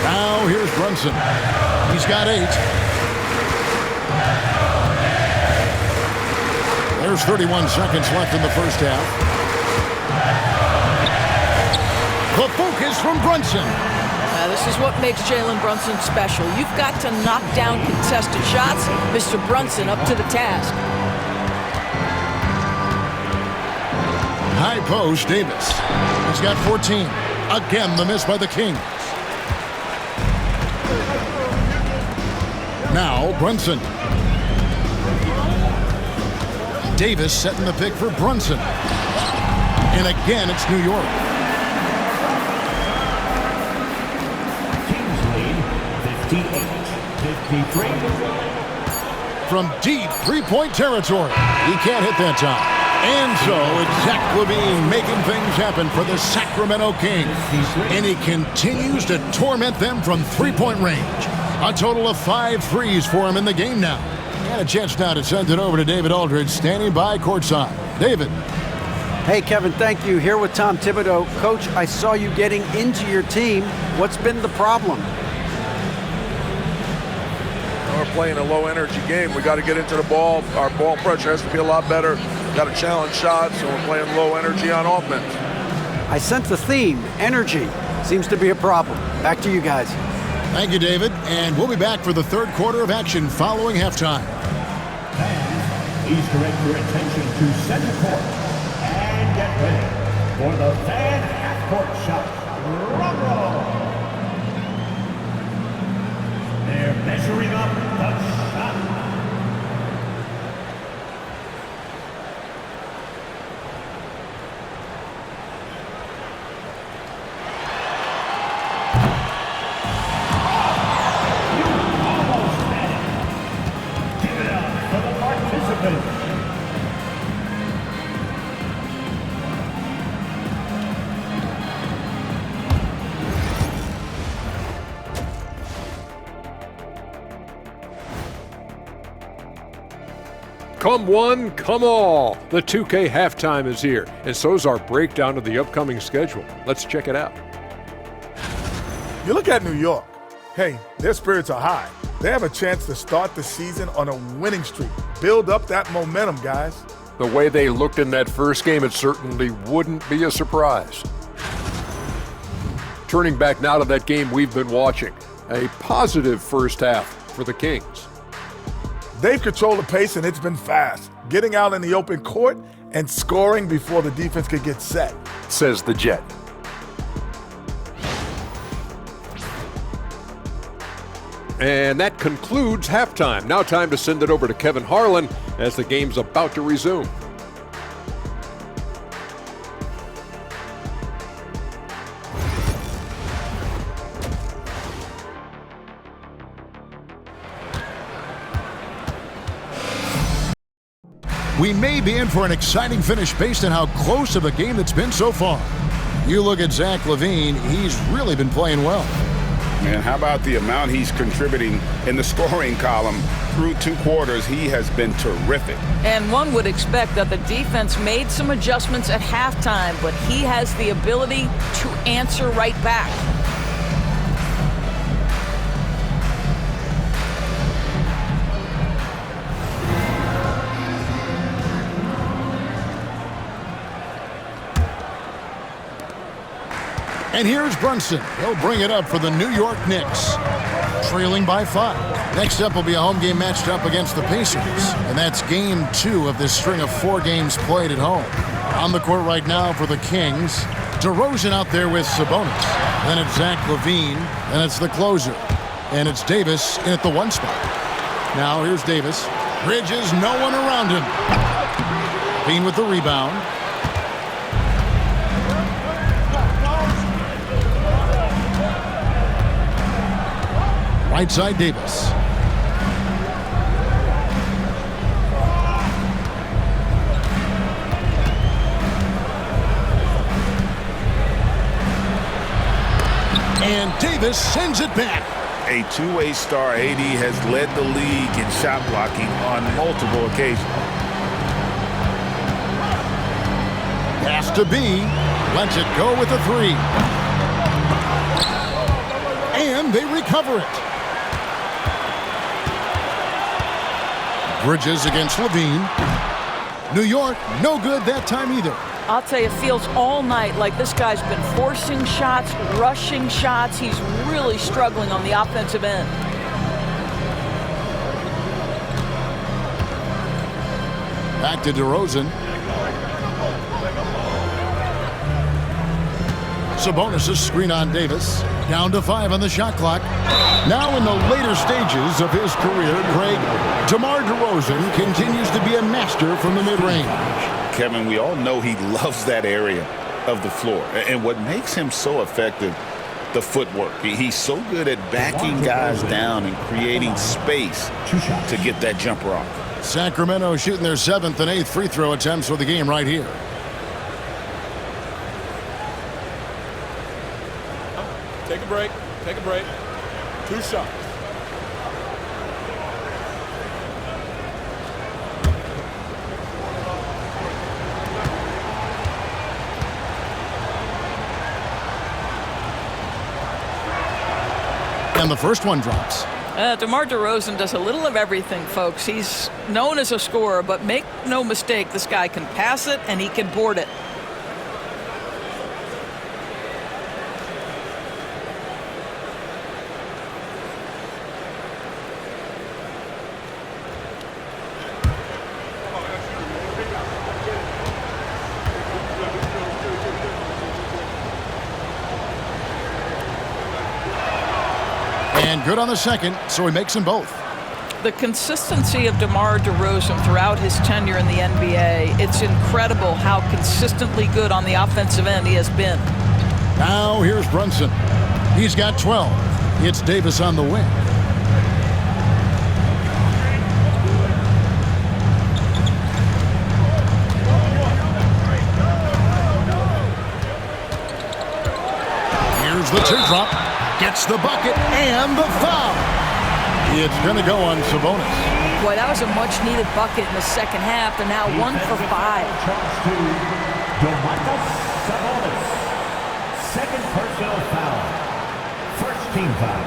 Now here's Brunson. He's got 8. There's 31 seconds left in the first half. The focus from Brunson. This is what makes Jalen Brunson special. You've got to knock down contested shots. Mr. Brunson up to the task. High post, Davis. He's got 14. Again, the miss by the Kings. Now, Brunson. Davis setting the pick for Brunson. And again, it's New York. Kings lead 58-53. From deep 3-point territory. He can't hit that time. And so it's Zach LaVine making things happen for the Sacramento Kings. And he continues to torment them from 3-point range. A total of 5 threes for him in the game now. And a chance now to send it over to David Aldridge, standing by courtside. David. Hey, Kevin, thank you. Here with Tom Thibodeau. Coach, I saw you getting into your team. What's been the problem? We're playing a low-energy game. We got to get into the ball. Our ball pressure has to be a lot better. got to challenge shots, and we're playing low energy on offense. I sense the theme. Energy seems to be a problem. Back to you guys. Thank you, David. And we'll be back for the third quarter of action following halftime. Fans, please direct your attention to center court and get ready for the fan half-court shot. Drum roll. They're measuring up the shot. Come one, come all. The 2K halftime is here, and so's our breakdown of the upcoming schedule. Let's check it out. You look at New York. Hey, their spirits are high. They have a chance to start the season on a winning streak. Build up that momentum, guys. The way they looked in that first game, it certainly wouldn't be a surprise. Turning back now to that game we've been watching. A positive first half for the Kings. They've controlled the pace, and it's been fast. Getting out in the open court and scoring before the defense could get set. Says the Jet. And that concludes halftime. Now time to send it over to Kevin Harlan as the game's about to resume. We may be in for an exciting finish based on how close of a game that's been so far. You look at Zach LaVine, he's really been playing well. Man, how about the amount he's contributing in the scoring column? Through 2 quarters, he has been terrific. And one would expect that the defense made some adjustments at halftime, but he has the ability to answer right back. And here's Brunson. He'll bring it up for the New York Knicks, trailing by 5. Next up will be a home game matched up against the Pacers, and that's game 2 of this string of 4 games played at home. On the court right now for the Kings, DeRozan out there with Sabonis. Then it's Zach LaVine, and it's the closer. And it's Davis in at the 1 spot. Now here's Davis. Bridges, no one around him. LaVine with the rebound. Right side, Davis. And Davis sends it back. A two-way star, AD has led the league in shot blocking on multiple occasions. Pass to B. Lets it go with a 3. And they recover it. Bridges against LaVine. New York, no good that time either. I'll tell you, it feels all night like this guy's been forcing shots, rushing shots. He's really struggling on the offensive end. Back to DeRozan. Sabonis' screen on Davis. Down to 5 on the shot clock. Now in the later stages of his career, Greg, DeMar DeRozan continues to be a master from the mid-range. Kevin, we all know he loves that area of the floor. And what makes him so effective, the footwork. He's so good at backing guys down and creating space to get that jumper off. Sacramento shooting their 7th and 8th free throw attempts for the game right here. Take a break. Take a break. 2 shots. And the first one drops. DeMar DeRozan does a little of everything, folks. He's known as a scorer, but make no mistake, this guy can pass it and he can board it. And good on the second, so he makes them both. The consistency of DeMar DeRozan throughout his tenure in the NBA, it's incredible how consistently good on the offensive end he has been. Now here's Brunson. He's got 12. It's Davis on the wing. Here's the two-drop. Gets the bucket and the foul. It's going to go on Sabonis. Boy, that was a much-needed bucket in the second half, and now 1 for 5. Sabonis. Second personal foul. First team foul.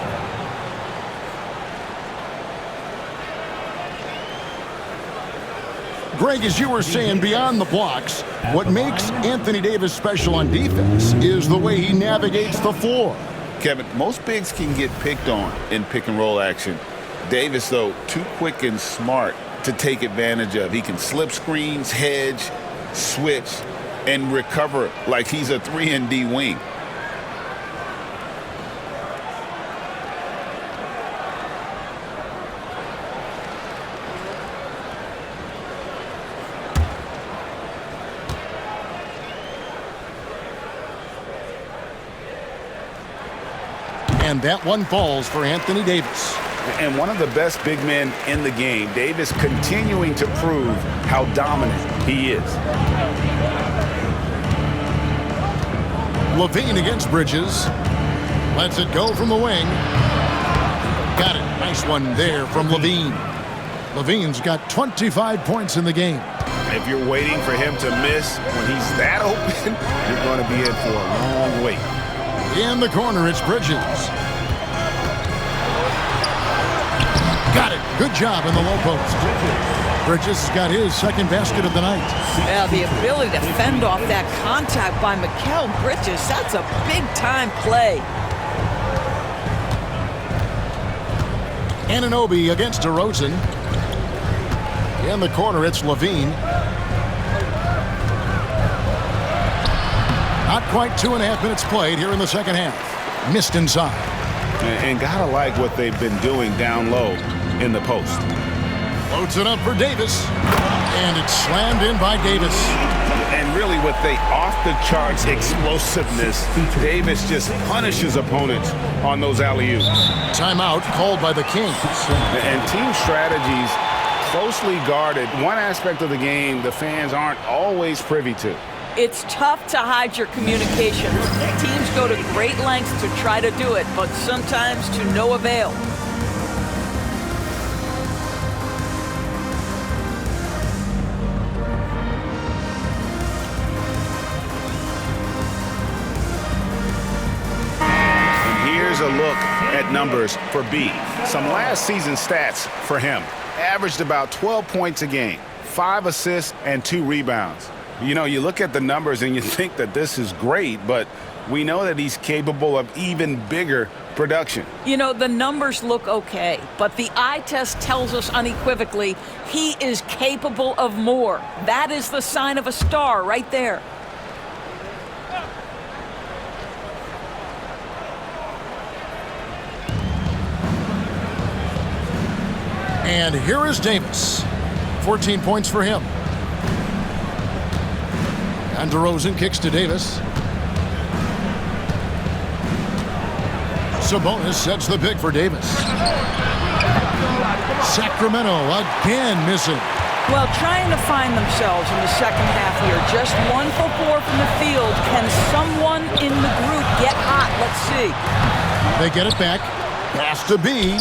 Greg, as you were saying, beyond the blocks, what makes Anthony Davis special on defense is the way he navigates the floor. Kevin, most bigs can get picked on in pick-and-roll action. Davis, though, too quick and smart to take advantage of. He can slip screens, hedge, switch, and recover like he's a 3-and-D wing. And that one falls for Anthony Davis. And one of the best big men in the game, Davis continuing to prove how dominant he is. Levine against Bridges. Lets it go from the wing. Got it. Nice one there from Levine. Levine's got 25 points in the game. If you're waiting for him to miss when he's that open, you're going to be in for a long wait. In the corner, it's Bridges. Got it. Good job in the low post. Bridges got his second basket of the night. Yeah, the ability to fend off that contact by Mikal Bridges, that's a big-time play. Anunoby against DeRozan. In the corner, it's Levine. Not quite 2.5 minutes played here in the second half. Missed inside. And gotta like what they've been doing down low in the post. Loads it up for Davis. And it's slammed in by Davis. And really with the off-the-charts explosiveness, Davis just punishes opponents on those alley-oops. Timeout called by the Kings. And team strategies closely guarded. One aspect of the game the fans aren't always privy to. It's tough to hide your communication. Teams go to great lengths to try to do it, but sometimes to no avail. And here's a look at numbers for B. Some last season stats for him. Averaged about 12 points a game, 5 assists, and 2 rebounds. You know, you look at the numbers and you think that this is great, but we know that he's capable of even bigger production. You know, the numbers look okay, but the eye test tells us unequivocally he is capable of more. That is the sign of a star right there. And here is Davis. 14 points for him. And DeRozan kicks to Davis. Sabonis sets the pick for Davis. Sacramento again missing. Well, trying to find themselves in the second half here. Just 1 for 4 from the field. Can someone in the group get hot? Let's see. They get it back. Pass to B.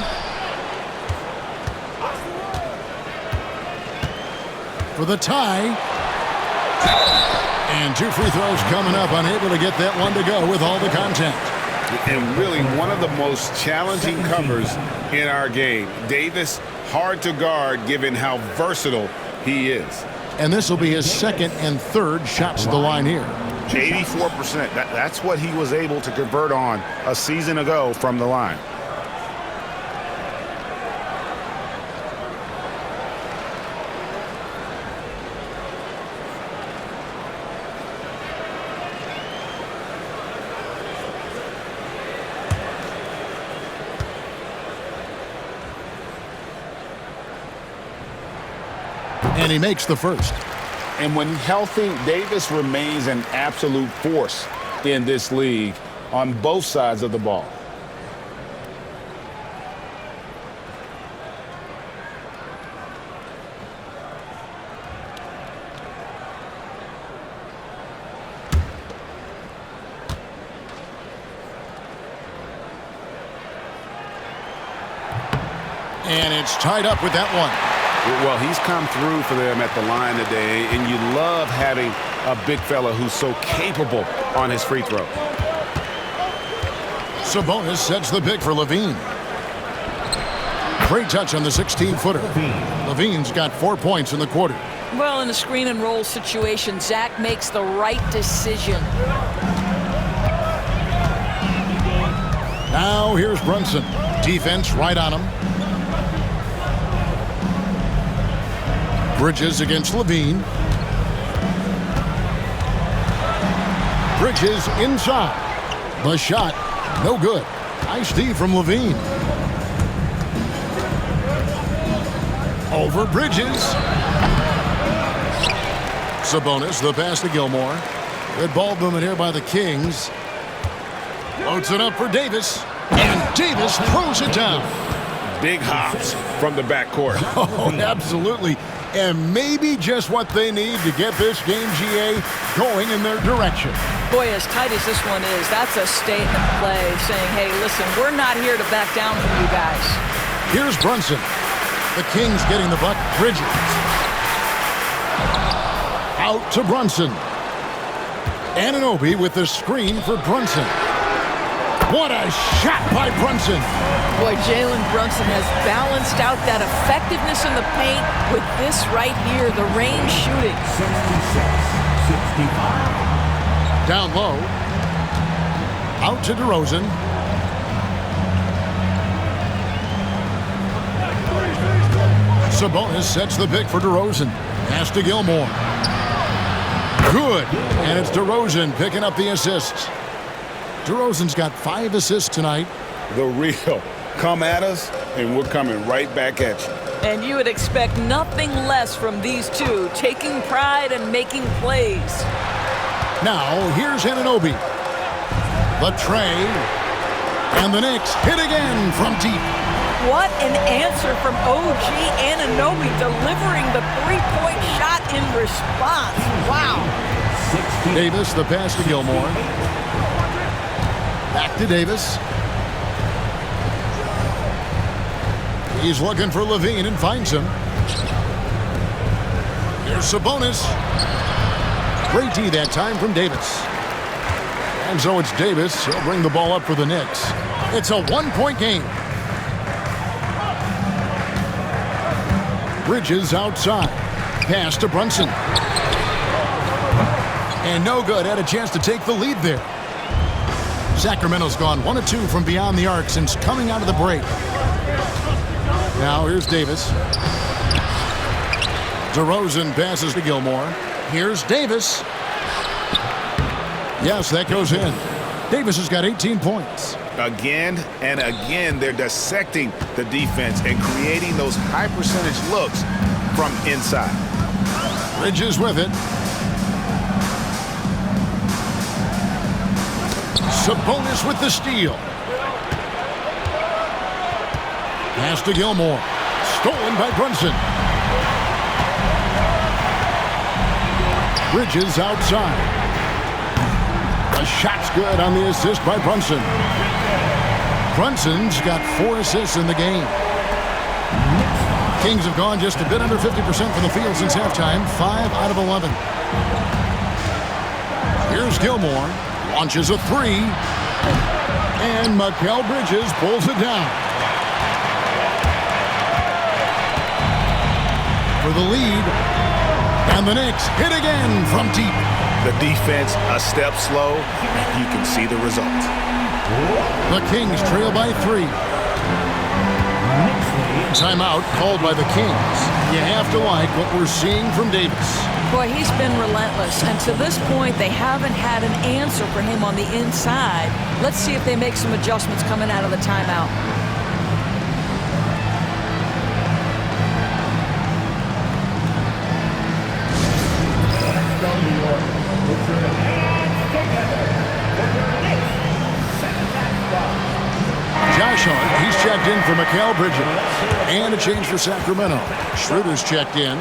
For the tie. And 2 free throws coming up. Unable to get that one to go with all the contact. And really one of the most challenging covers in our game. Davis, hard to guard given how versatile he is. And this will be his second and third shots at the line here. 84%. That's what he was able to convert on a season ago from the line. And he makes the first. And when healthy, Davis remains an absolute force in this league on both sides of the ball. And it's tied up with that one. Well, he's come through for them at the line today, and you love having a big fella who's so capable on his free throw. Sabonis sets the pick for Levine. Great touch on the 16-footer. Levine's got 4 points in the quarter. Well, in a screen and roll situation, Zach makes the right decision. Now here's Brunson. Defense right on him. Bridges against Levine. Bridges inside. The shot, no good. Nice D from Levine. Over Bridges. Sabonis, the pass to Gilmore. Good ball movement here by the Kings. Loads it up for Davis. And Davis throws it down. Big hops from the backcourt. Oh, absolutely. And maybe just what they need to get this game, GA, going in their direction. Boy, as tight as this one is, that's a statement play saying, hey, listen, we're not here to back down from you guys. Here's Brunson. The Kings getting the buck. Bridges. Out to Brunson. Anunoby with the screen for Brunson. What a shot by Brunson. Boy, Jalen Brunson has balanced out that effectiveness in the paint with this right here, the range shooting. 66-65. Down low. Out to DeRozan. Sabonis sets the pick for DeRozan. Pass to Gilmore. Good. And it's DeRozan picking up the assists. DeRozan's got 5 assists tonight. The real. Come at us, and we're coming right back at you. And you would expect nothing less from these two, taking pride and making plays. Now, here's Anunoby. The tray. And the Knicks hit again from deep. What an answer from OG Anunoby, delivering the three-point shot in response. Wow. Davis, the pass to Gilmore. Back to Davis. He's looking for Levine and finds him. Here's Sabonis. Great D that time from Davis. And so it's Davis. He'll bring the ball up for the Knicks. It's a one-point game. Bridges outside. Pass to Brunson. And no good. Had a chance to take the lead there. Sacramento's gone 1 of 2 from beyond the arc since coming out of the break. Now here's Davis. DeRozan passes to Gilmore. Here's Davis. Yes, that goes in. Davis has got 18 points. Again and again, they're dissecting the defense and creating those high percentage looks from inside. Bridges with it. Sabonis with the steal. Pass to Gilmore. Stolen by Brunson. Bridges outside. The shot's good on the assist by Brunson. Brunson's got 4 assists in the game. Kings have gone just a bit under 50% from the field since halftime. 5 out of 11. Here's Gilmore. Launches a 3. open. And Mikal Bridges pulls it down. For the lead. And the Knicks hit again from deep. The defense a step slow. You can see the result. The Kings trail by 3. Timeout called by the Kings. You have to like what we're seeing from Davis. Boy, he's been relentless, and to this point, they haven't had an answer for him on the inside. Let's see if they make some adjustments coming out of the timeout. Josh Hart, he's checked in for Mikal Bridges. And a change for Sacramento. Schroeder's checked in.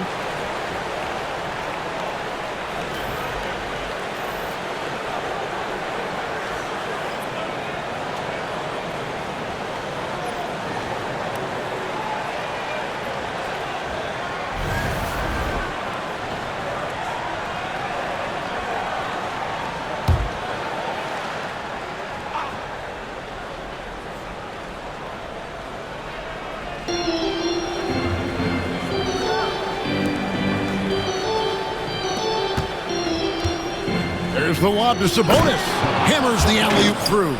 There's the lob to Sabonis. Hammers the alley-oop through.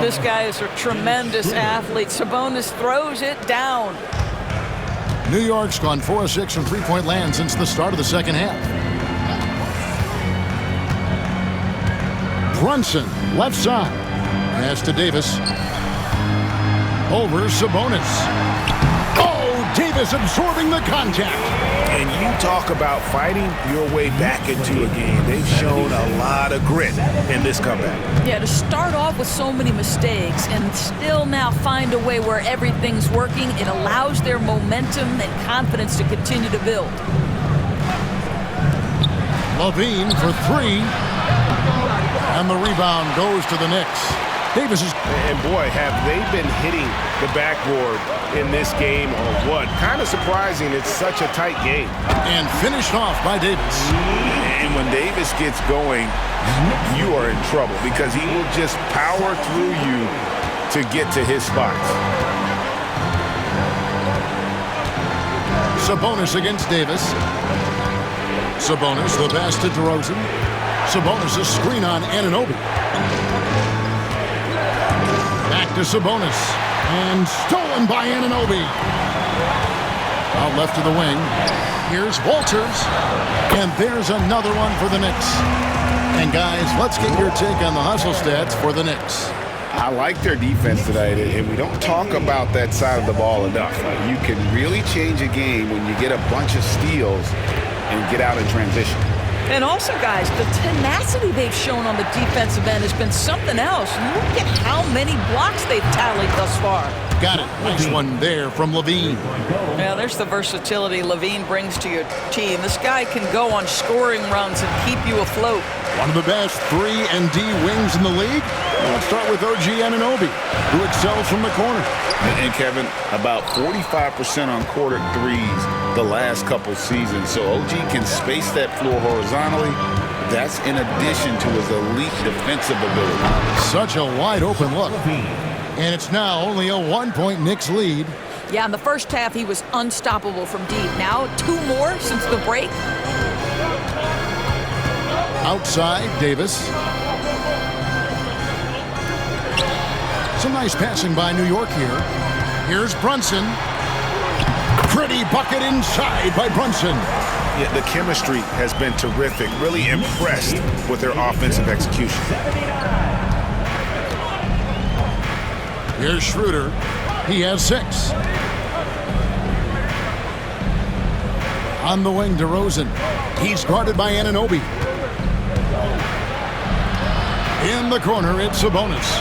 This guy is a tremendous athlete. Sabonis throws it down. New York's gone 4 of 6 from three-point land since the start of the second half. Brunson, left side. Pass to Davis. Over Sabonis. Oh, Davis absorbing the contact. And you talk about fighting your way back into a game. They've shown a lot of grit in this comeback. Yeah, to start off with so many mistakes and still now find a way where everything's working, it allows their momentum and confidence to continue to build. Levine for 3. And the rebound goes to the Knicks. Davis is... And boy, have they been hitting the backboard in this game or what? Kind of surprising. It's such a tight game. And finished off by Davis. And when Davis gets going, you are in trouble because he will just power through you to get to his spots. Sabonis against Davis. Sabonis, the pass to DeRozan. Sabonis, a screen on Anunoby. Back to Sabonis. And stolen by Anunoby. Out left to the wing. Here's Walters. And there's another one for the Knicks. And guys, let's get your take on the hustle stats for the Knicks. I like their defense tonight, and we don't talk about that side of the ball enough. You can really change a game when you get a bunch of steals and get out in transition. And also, guys, the tenacity they've shown on the defensive end has been something else. Look at how many blocks they've tallied thus far. Got it. Nice one there from Levine. Yeah, there's the versatility Levine brings to your team. This guy can go on scoring runs and keep you afloat. One of the best 3 and D wings in the league. Let's start with OG Anunoby, who excels from the corner. And Kevin, about 45% on quarter threes the last couple seasons. So OG can space that floor horizontally. That's in addition to his elite defensive ability. Such a wide open look. And it's now only a 1-point Knicks lead. Yeah, in the first half, he was unstoppable from deep. Now, 2 more since the break. Outside, Davis. Some nice passing by New York here. Here's Brunson. Pretty bucket inside by Brunson. Yeah, the chemistry has been terrific. Really impressed with their offensive execution. Here's Schroeder. He has 6. On the wing, DeRozan. He's guarded by Anunoby. In the corner, it's Sabonis.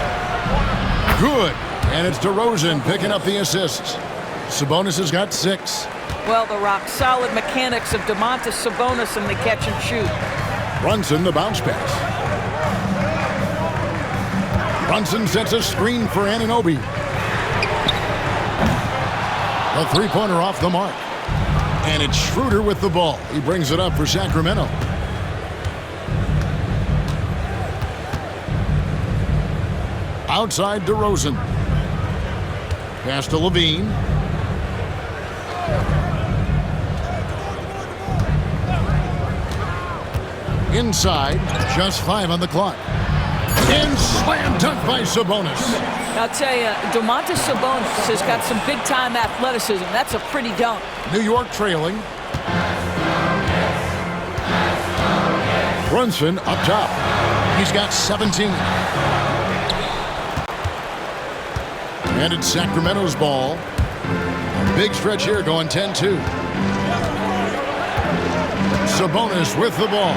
Good. And it's DeRozan picking up the assists. Sabonis has got 6. Well, the rock-solid mechanics of Domantas Sabonis in the catch and shoot. Brunson, the bounce pass. Brunson sets a screen for Anunoby. A three-pointer off the mark. And it's Schroeder with the ball. He brings it up for Sacramento. Outside DeRozan. Pass to Levine. Inside, just 5 on the clock. And slam dunk by Sabonis. I'll tell you, Domantas Sabonis has got some big-time athleticism. That's a pretty dunk. New York trailing. Brunson up top. He's got 17. And it's Sacramento's ball. A big stretch here going 10-2. Sabonis with the ball.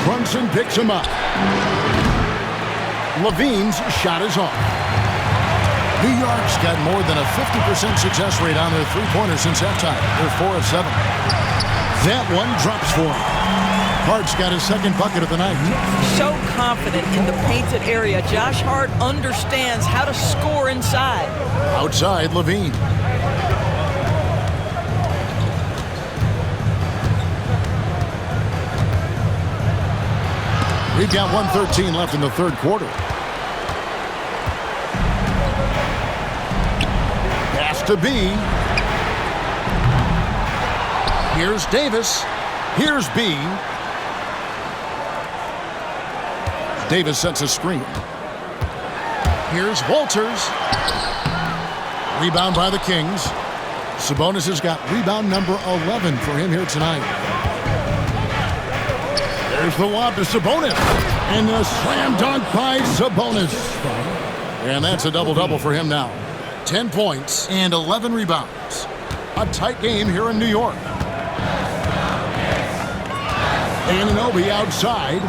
Brunson picks him up. Levine's shot is off. New York's got more than a 50% success rate on their three-pointers since halftime. They're 4 of 7. That one drops for him. Hart's got his second bucket of the night. So confident in the painted area. Josh Hart understands how to score inside. Outside, Levine. We've got 1:13 left in the third quarter. Pass to B. Here's Davis. Here's B. Davis sets a screen. Here's Walters. Rebound by the Kings. Sabonis has got rebound number 11 for him here tonight. There's the lob to Sabonis. And the slam dunk by Sabonis. And that's a double-double for him now. 10 points and 11 rebounds. A tight game here in New York. Anunoby outside.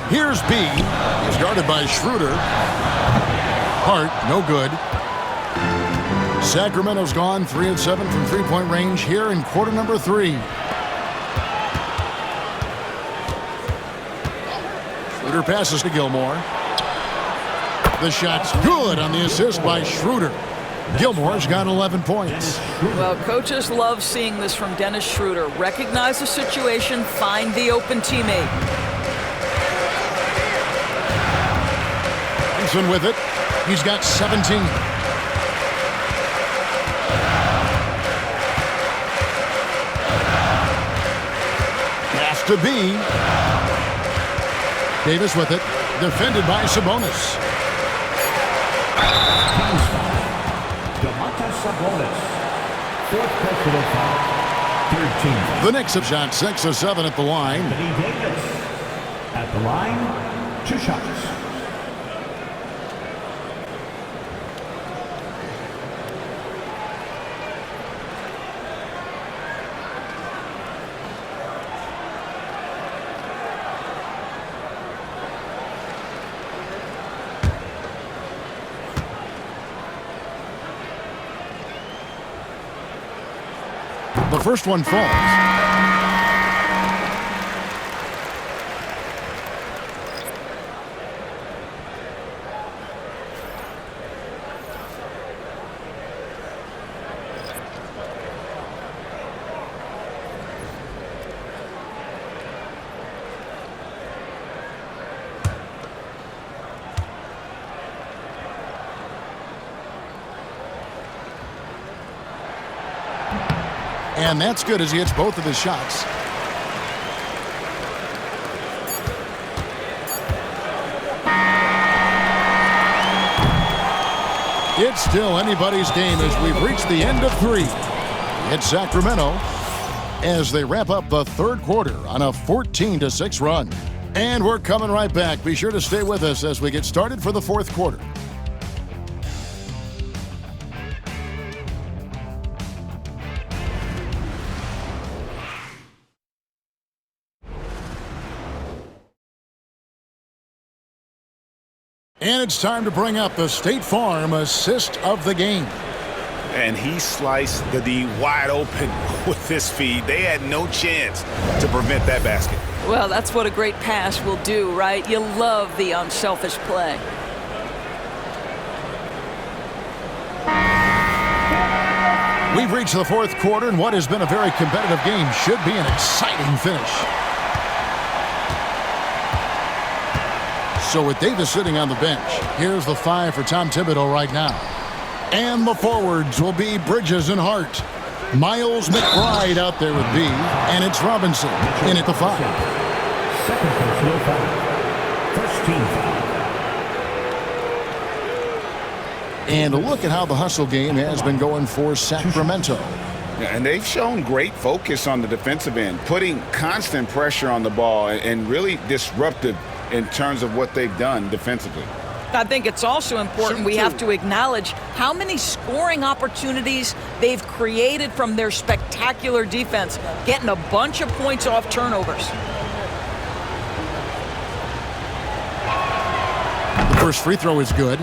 Here's B. He's guarded by Schroeder. Hart, no good. Sacramento's gone 3 of 7 from three-point range here in quarter number 3. Schroeder passes to Gilmore. The shot's good on the assist by Schroeder. Gilmore's got 11 points. Well, coaches love seeing this from Dennis Schroeder. Recognize the situation, find the open teammate. Brunson with it. He's got 17. Pass to B. Davis with it. Defended by Sabonis. Domantas Sabonis. Fourth personal foul. 13. The Knicks have shot 6 of 7 at the line. Anthony Davis. At the line, 2 shots. The first one falls. And that's good as he hits both of his shots. It's still anybody's game as we've reached the end of 3. It's Sacramento as they wrap up the third quarter on a 14-6 run. And we're coming right back. Be sure to stay with us as we get started for the fourth quarter. And it's time to bring up the State Farm assist of the game. And he sliced the D wide open with his feed. They had no chance to prevent that basket. Well, that's what a great pass will do, right? You love the unselfish play. We've reached the fourth quarter, and what has been a very competitive game should be an exciting finish. So with Davis sitting on the bench, here's the 5 for Tom Thibodeau right now. And the forwards will be Bridges and Hart. Miles McBride out there with B, and it's Robinson in at the 5. Second personal foul. First team foul. And look at how the hustle game has been going for Sacramento. And they've shown great focus on the defensive end, putting constant pressure on the ball and really disruptive in terms of what they've done defensively. I think it's also important we have to acknowledge how many scoring opportunities they've created from their spectacular defense, getting a bunch of points off turnovers. The first free throw is good.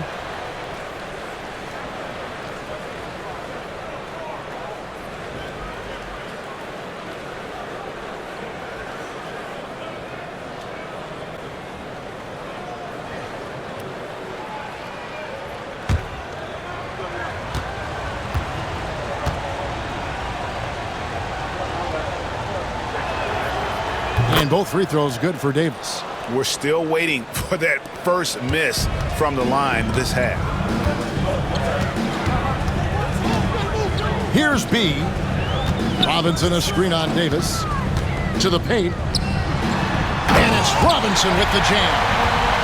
And both free throws good for Davis. We're still waiting for that first miss from the line this half. Here's B. Robinson a screen on Davis. To the paint. And it's Robinson with the jam.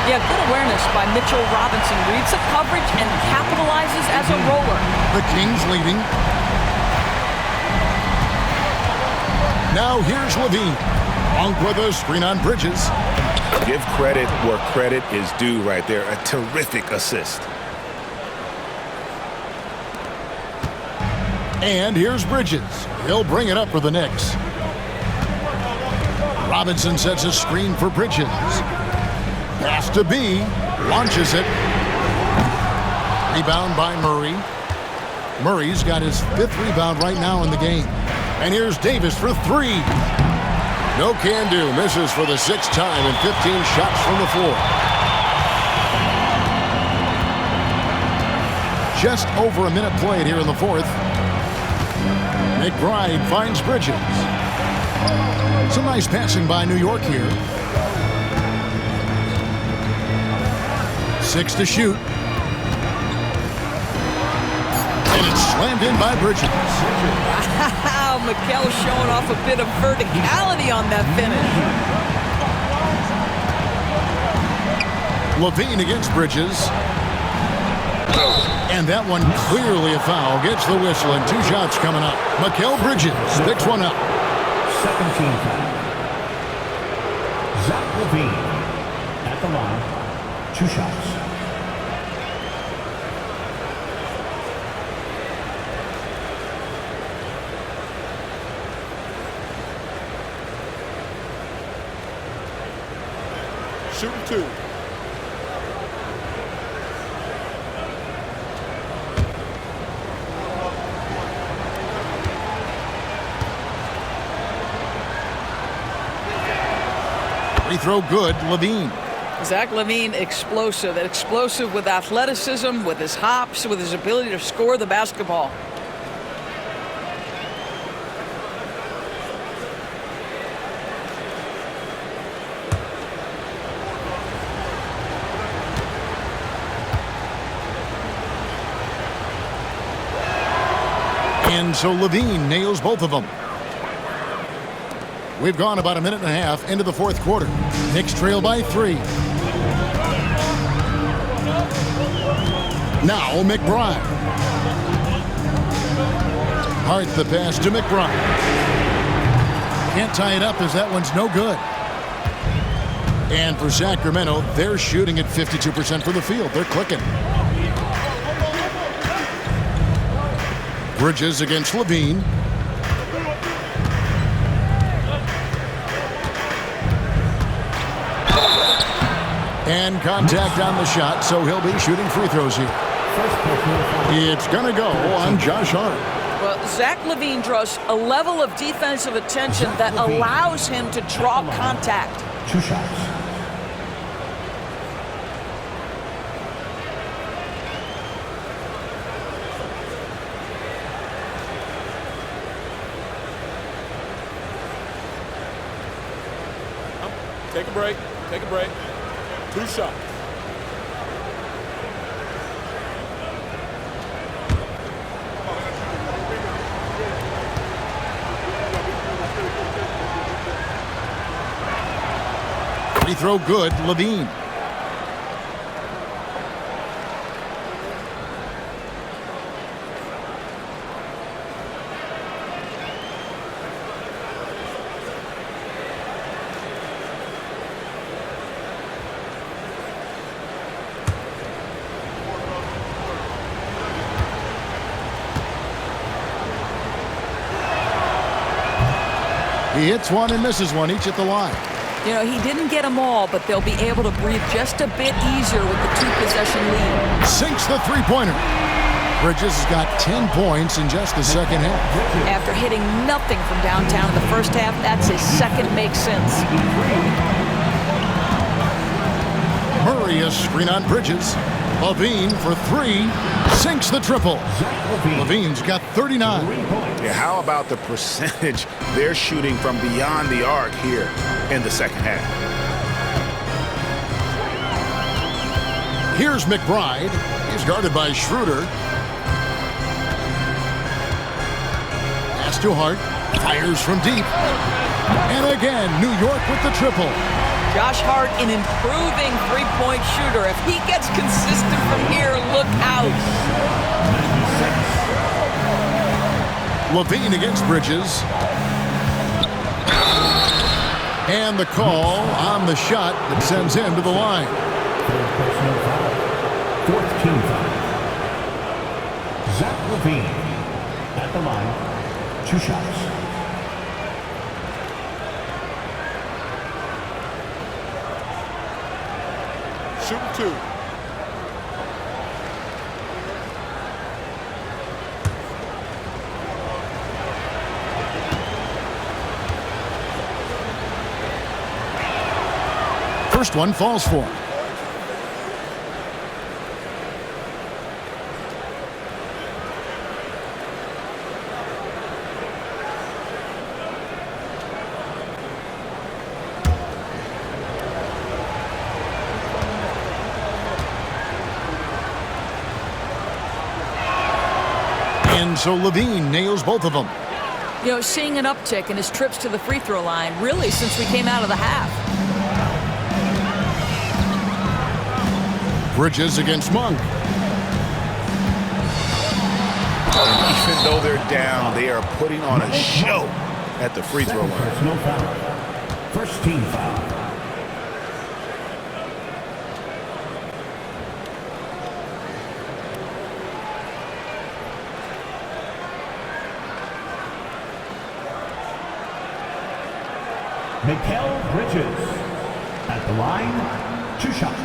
Yeah, good awareness by Mitchell Robinson. Reads the coverage and capitalizes as a roller. The Kings leading. Now here's Levine. Monk with a screen on Bridges. Give credit where credit is due right there. A terrific assist. And here's Bridges. He'll bring it up for the Knicks. Robinson sets a screen for Bridges. Pass to B. Launches it. Rebound by Murray. Murray's got his 5th rebound right now in the game. And here's Davis for 3. No can do. Misses for the 6th time and 15 shots from the floor. Just over a minute played here in the 4th. McBride finds Bridges. Some nice passing by New York here. 6 to shoot. And it's slammed in by Bridges. Wow, Mikel showing off a bit of verticality on that finish. Levine against Bridges. And that one clearly a foul. Gets the whistle and 2 shots coming up. Mikel Bridges picks one up. Second team foul. Zach Levine at the line. 2 shots. Shooting 2. Free throw good, Levine. Zach Levine, explosive. Explosive with athleticism, with his hops, with his ability to score the basketball. And so Levine nails both of them. We've gone about a minute and a half into the 4th quarter. Knicks trail by 3. Now McBride. Hart the pass to McBride. Can't tie it up as that one's no good. And for Sacramento, they're shooting at 52% from the field. They're clicking. Bridges against Levine. And contact on the shot, so he'll be shooting free throws here. It's going to go on Josh Hart. Well, Zach Levine draws a level of defensive attention that allows him to draw contact. 2 shots. Take a break. Take a break. 2 shots. Free throw good, Levine. He hits one and misses one, each at the line. You know, he didn't get them all, but they'll be able to breathe just a bit easier with the 2-possession lead. Sinks the three-pointer. Bridges has got 10 points in just the second half. After hitting nothing from downtown in the first half, that's his second make since. Murray a screen on Bridges. Levine for three. Sinks the triple. Levine's got 39. Yeah, how about the percentage they're shooting from beyond the arc here in the second half? Here's McBride. He's guarded by Schroeder. Pass to Hart. Fires from deep. And again, New York with the triple. Josh Hart, an improving three-point shooter. If he gets consistent from here, look out. Levine against Bridges. And the call on the shot that sends him to the line. Fourth team foul. Zach Levine at the line. 2 shots. Shooting 2. First one falls for him. And so Levine nails both of them. You know, seeing an uptick in his trips to the free throw line, really, since we came out of the half. Bridges against Monk. Even though they're down, they are putting on a show at the free throw line. Personal foul. First team foul. Mikal Bridges at the line, 2 shots.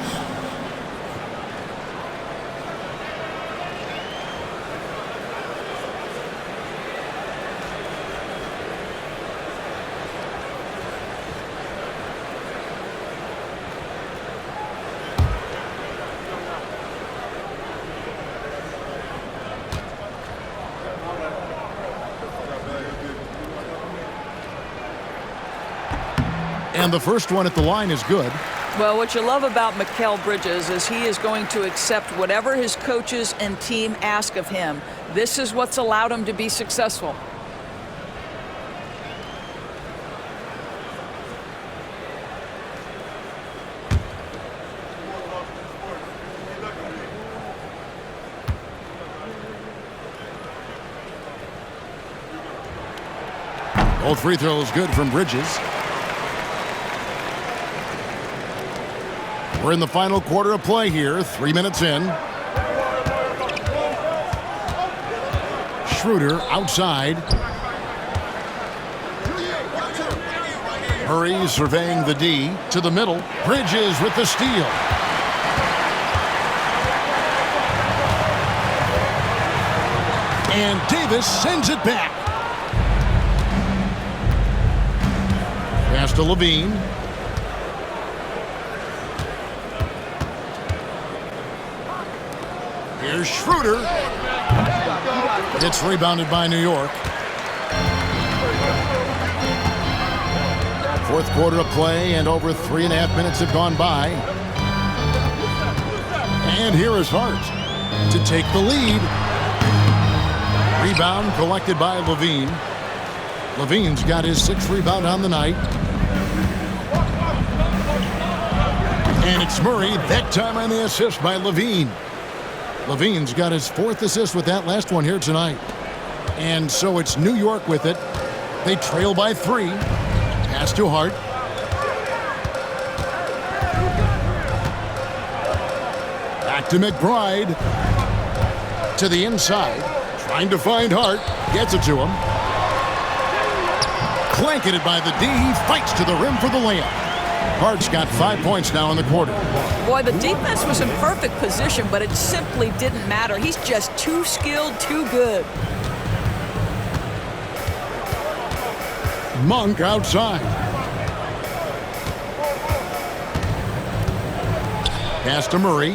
And the first one at the line is good. Well, what you love about Mikal Bridges is he is going to accept whatever his coaches and team ask of him. This is what's allowed him to be successful. Both free throws good from Bridges. We're in the final quarter of play here, 3 minutes in. Schroeder outside. Murray surveying the D to the middle. Bridges with the steal. And Davis sends it back. Pass to Levine. Here's Schroeder. It's rebounded by New York. Fourth quarter of play, and over 3.5 minutes have gone by. And here is Hart to take the lead. Rebound collected by Levine. Levine's got his 6th rebound on the night. And it's Murray, that time on the assist by Levine. Levine's got his 4th assist with that last one here tonight. And so it's New York with it. They trail by 3. Pass to Hart. Back to McBride. To the inside. Trying to find Hart. Gets it to him. Clanking it by the D. He fights to the rim for the layup. Hart's got 5 points now in the quarter. Boy, the defense was in perfect position, but it simply didn't matter. He's just too skilled, too good. Monk outside. Pass to Murray.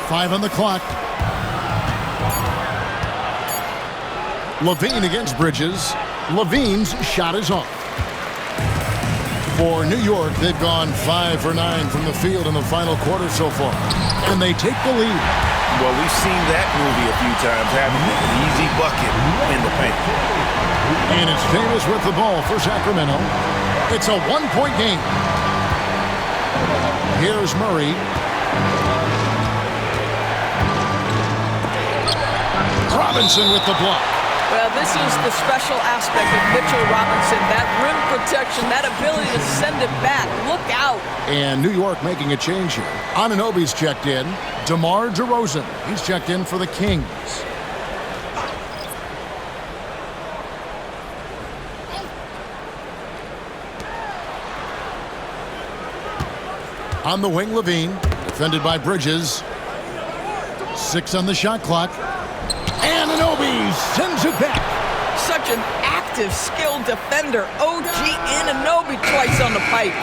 5 on the clock. Levine against Bridges. Levine's shot is off. For New York, they've gone 5 for 9 from the field in the final quarter so far. And they take the lead. Well, we've seen that movie a few times, having an easy bucket in the paint. And it's Davis with the ball for Sacramento. It's a 1-point game. Here's Murray. Robinson with the block. Well, this is the special aspect of Mitchell Robinson. That rim protection, that ability to send it back. Look out. And New York making a change here. Anunoby's checked in. DeMar DeRozan, he's checked in for the Kings. On the wing, Levine, defended by Bridges. 6 on the shot clock. Anunoby sends it back. Such an active, skilled defender. OG Anunoby twice on the pipes.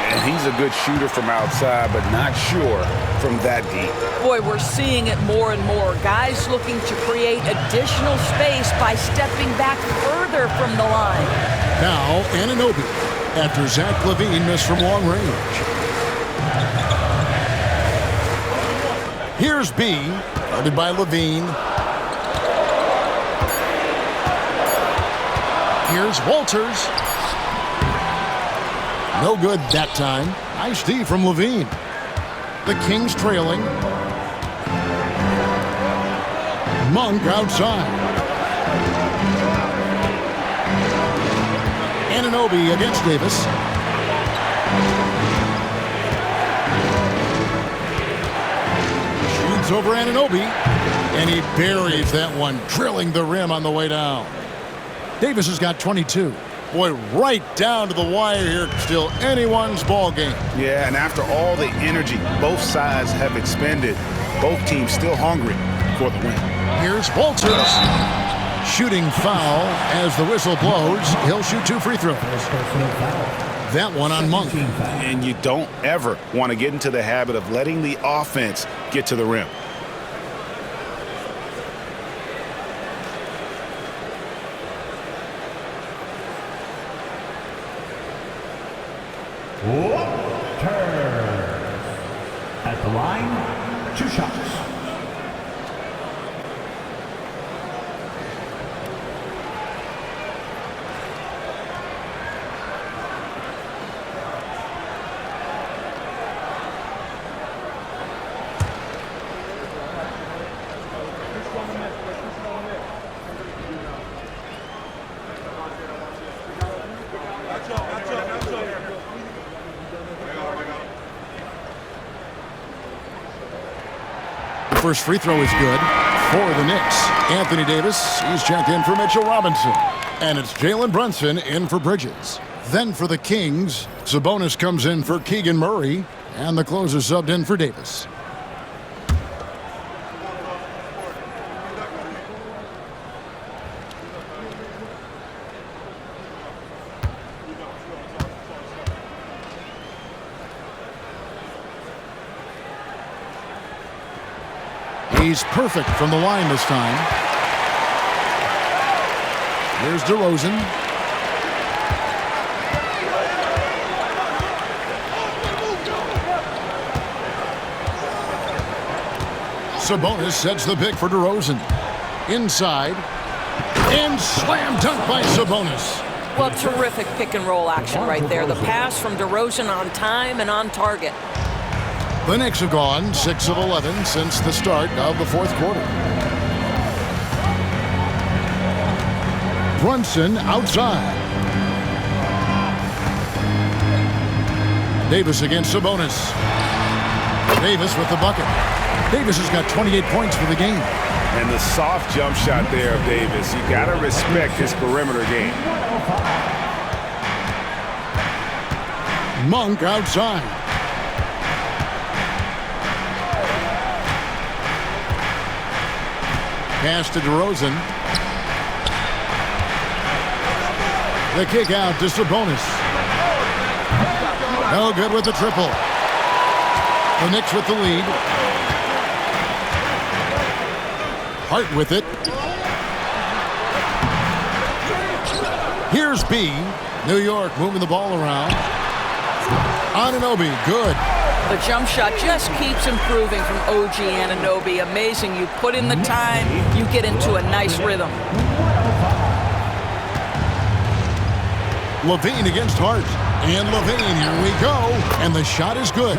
And he's a good shooter from outside, but not sure from that deep. Boy, we're seeing it more and more. Guys looking to create additional space by stepping back further from the line. Now, Anunoby, after Zach LaVine missed from long range. Here's B, guarded by LaVine. Here's Walters. No good that time. Nice D from LaVine. The Kings trailing. Monk outside. Anunoby against Davis. Shoots over Anunoby. And he buries that one, drilling the rim on the way down. Davis has got 22. Boy, right down to the wire here. Still anyone's ball game. Yeah, and after all the energy both sides have expended, both teams still hungry for the win. Here's Walters. Shooting foul as the whistle blows. He'll shoot 2 free throws. That one on Monk. And you don't ever want to get into the habit of letting the offense get to the rim. At the line, 2 shots. First free throw is good for the Knicks. Anthony Davis, he's checked in for Mitchell Robinson. And it's Jalen Brunson in for Bridges. Then for the Kings, Sabonis comes in for Keegan Murray. And the closer subbed in for Davis. He's perfect from the line this time. Here's DeRozan. Sabonis sets the pick for DeRozan. Inside. And slam dunk by Sabonis. Well, terrific pick and roll action right there. The pass from DeRozan on time and on target. The Knicks have gone 6 of 11 since the start of the fourth quarter. Brunson outside. Davis against Sabonis. Davis with the bucket. Davis has got 28 points for the game. And the soft jump shot there of Davis. You got to respect his perimeter game. Monk outside. Pass to DeRozan. The kick out to Sabonis. No good with the triple. The Knicks with the lead. Hart with it. Here's B. New York moving the ball around. Anunoby, good. The jump shot just keeps improving from OG Anunoby. Amazing. You put in the time, you get into a nice rhythm. Levine against Hart. And Levine, here we go. And the shot is good.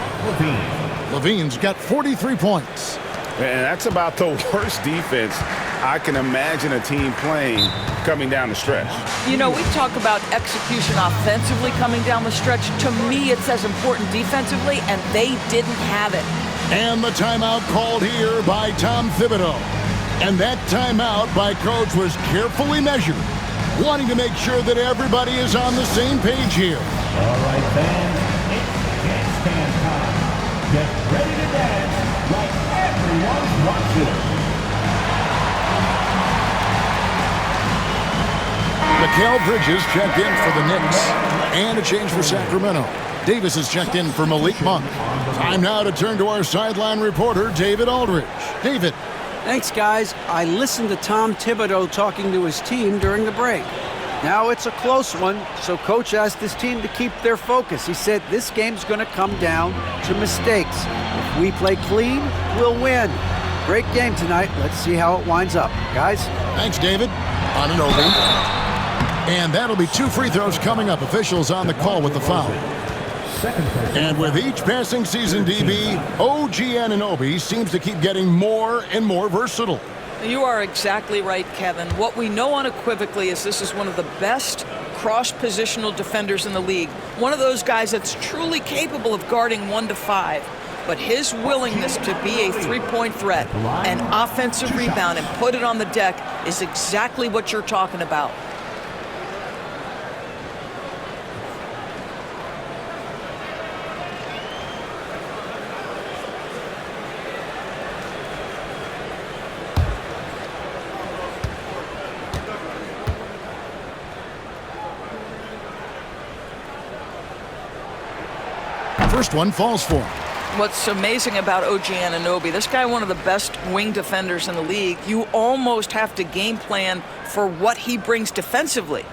Levine's got 43 points. And that's about the worst defense I can imagine a team playing coming down the stretch. You know, we talk about execution offensively coming down the stretch. To me, it's as important defensively, and they didn't have it. And the timeout called here by Tom Thibodeau. And that timeout by Coach was carefully measured, wanting to make sure that everybody is on the same page here. All right, fans, it's dance stand time. Get ready to dance like everyone's watching. Mikal Bridges checked in for the Knicks. And a change for Sacramento. Davis is checked in for Malik Monk. Time now to turn to our sideline reporter, David Aldridge. David. Thanks, guys. I listened to Tom Thibodeau talking to his team during the break. Now it's a close one, so Coach asked his team to keep their focus. He said this game's going to come down to mistakes. If we play clean, we'll win. Great game tonight. Let's see how it winds up. Guys? Thanks, David. Anunoby. And that'll be 2 free throws coming up. Officials on the call with the foul. And with each passing season, DB, OG Anunoby seems to keep getting more and more versatile. You are exactly right, Kevin. What we know unequivocally is this is one of the best cross-positional defenders in the league. One of those guys that's truly capable of guarding 1 to 5. But his willingness to be a three-point threat, an offensive rebound, and put it on the deck is exactly what you're talking about. First one falls for him. What's amazing about OG Anunoby, this guy one of the best wing defenders in the league. You almost have to game plan for what he brings defensively.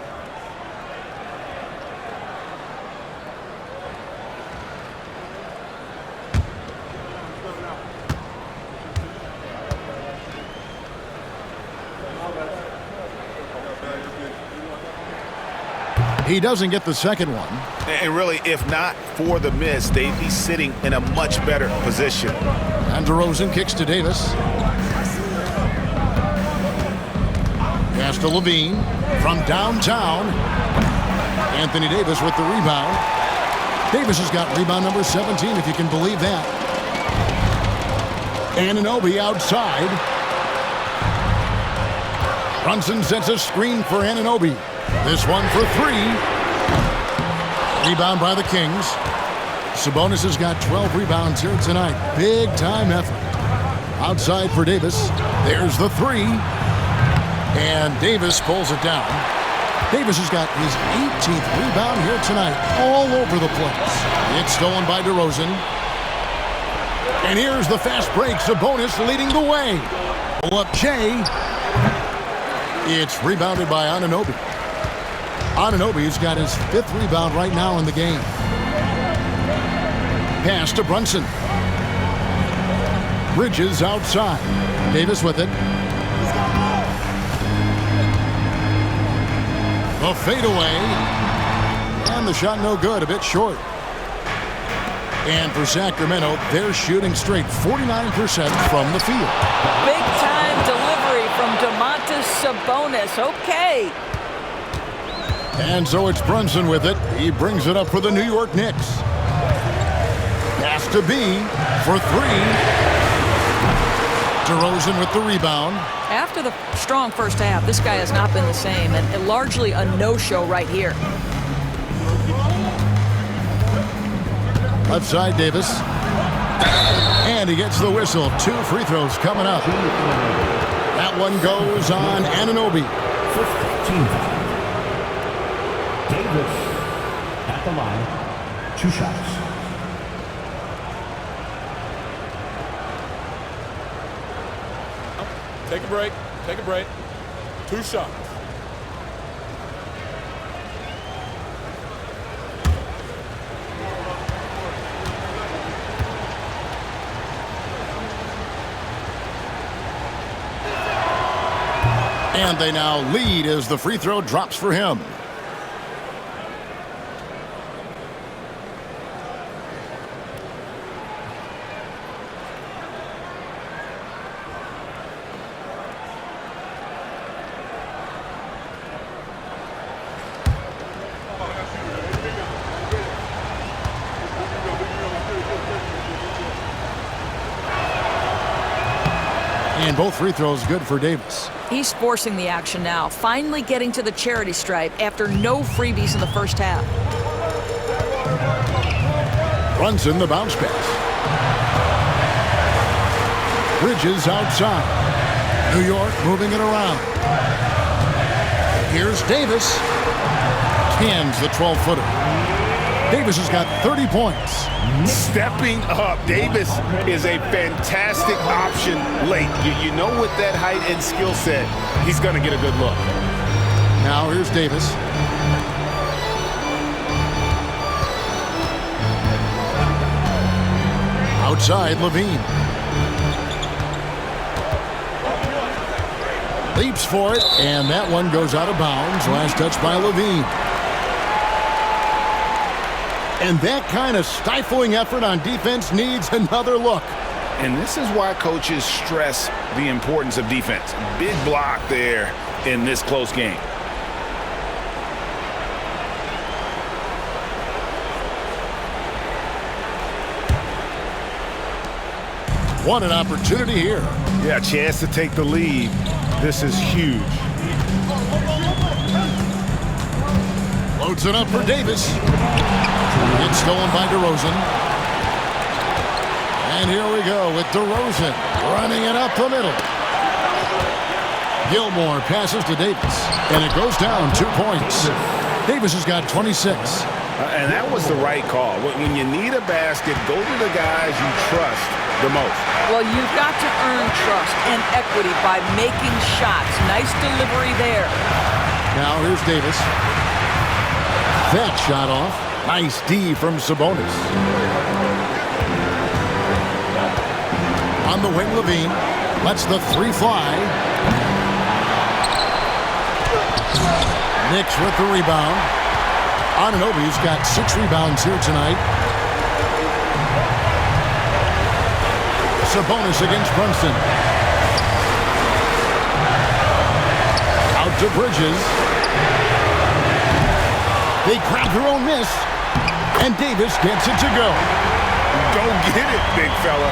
He doesn't get the second one. And really, if not for the miss, they'd be sitting in a much better position. And DeRozan kicks to Davis. Pass to Levine from downtown. Anthony Davis with the rebound. Davis has got rebound number 17, if you can believe that. Anunoby outside. Brunson sets a screen for Anunoby. This one for 3. Rebound by the Kings. Sabonis has got 12 rebounds here tonight. Big time effort. Outside for Davis. There's the 3. And Davis pulls it down. Davis has got his 18th rebound here tonight. All over the place. It's stolen by DeRozan. And here's the fast break. Sabonis leading the way. Pull up Shea. It's rebounded by Anunoby. Anunoby's got his 5th rebound right now in the game. Pass to Brunson. Bridges outside. Davis with it. The fadeaway. And the shot no good, a bit short. And for Sacramento, they're shooting straight 49% from the field. Big-time delivery from Domantas Sabonis. Okay. And so it's Brunson with it. He brings it up for the New York Knicks. Has to be for three. DeRozan with the rebound. After the strong first half, this guy has not been the same, and largely a no-show right here. Left side, Davis. And he gets the whistle. 2 free throws coming up. That one goes on Anunoby. 15. Davis at the line. 2 shots. Take a break. Take a break. 2 shots. And they now lead as the free throw drops for him. And both free throws good for Davis. He's forcing the action now, finally getting to the charity stripe after no freebies in the first half. Brunson the bounce pass. Bridges outside. New York moving it around. Here's Davis. Cans the 12-footer. Davis has got 30 points. Stepping up, Davis is a fantastic option late. You know, with that height and skill set, he's going to get a good look. Now here's Davis. Outside, Levine. Leaps for it, and that one goes out of bounds. Last touch by Levine. And that kind of stifling effort on defense needs another look. And this is why coaches stress the importance of defense. Big block there in this close game. What an opportunity here. Yeah, a chance to take the lead. This is huge. Loads it up for Davis. It's stolen by DeRozan. And here we go with DeRozan running it up the middle. Gilmore passes to Davis, and it goes down 2 points. Davis has got 26. And that was the right call. When you need a basket, go to the guys you trust the most. Well, you've got to earn trust and equity by making shots. Nice delivery there. Now here's Davis. That shot off. Nice D from Sabonis. On the wing, Levine lets the 3 fly. Knicks with the rebound. Anunoby's got 6 rebounds here tonight. Sabonis against Brunson. Out to Bridges. They grab their own miss, and Davis gets it to go. Go get it, big fella.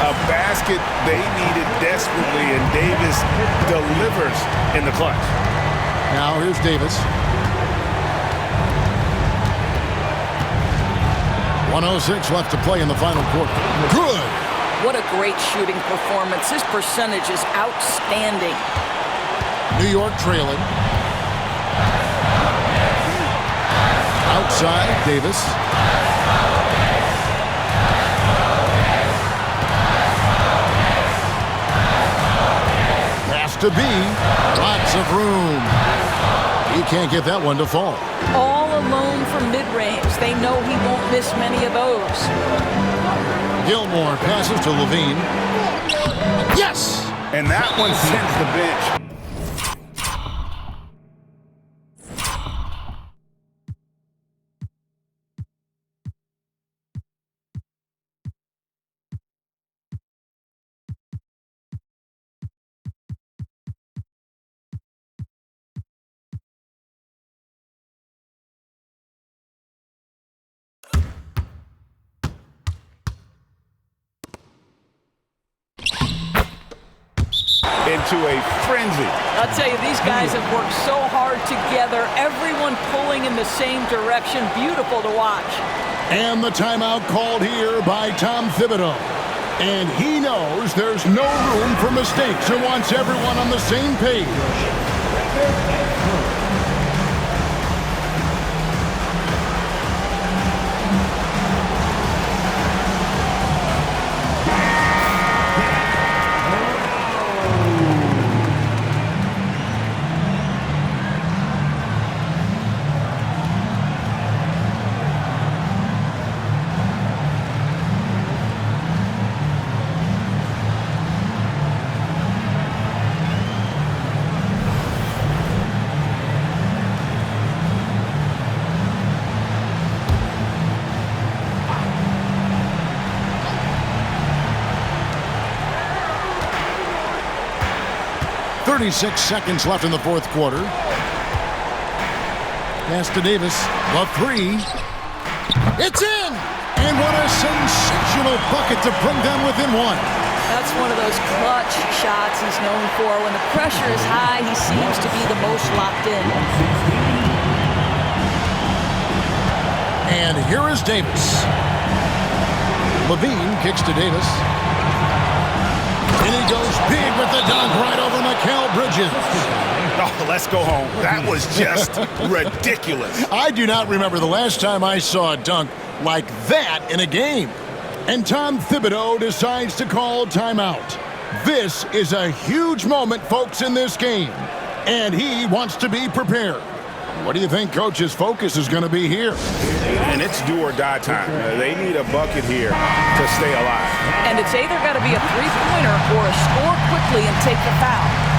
A basket they needed desperately, and Davis delivers in the clutch. Now here's Davis. 1:06 left to play in the final quarter. Good. What a great shooting performance. His percentage is outstanding. New York trailing. Outside, Davis. Has to be. Lots of room. He can't get that one to fall. All alone from mid-range. They know he won't miss many of those. Gilmore passes to Levine. Yes! And that one sends the bench. into a frenzy. I'll tell you, these guys have worked so hard together, everyone pulling in the same direction. Beautiful to watch. And the timeout called here by Tom Thibodeau. And he knows there's no room for mistakes and wants everyone on the same page. 36 seconds left in the fourth quarter. Pass to Davis. The three. It's in! And what a sensational bucket to bring them within one. That's one of those clutch shots he's known for. When the pressure is high, he seems to be the most locked in. And here is Davis. Levine kicks to Davis. And he goes big with the dunk right over Mikal Bridges. Oh, let's go home. That was just ridiculous. I do not remember the last time I saw a dunk like that in a game. And Tom Thibodeau decides to call timeout. This is a huge moment, folks, in this game. And he wants to be prepared. What do you think Coach's focus is going to be here? And it's do or die time. They need a bucket here to stay alive. And it's either got to be a three-pointer or a score quickly and take the foul.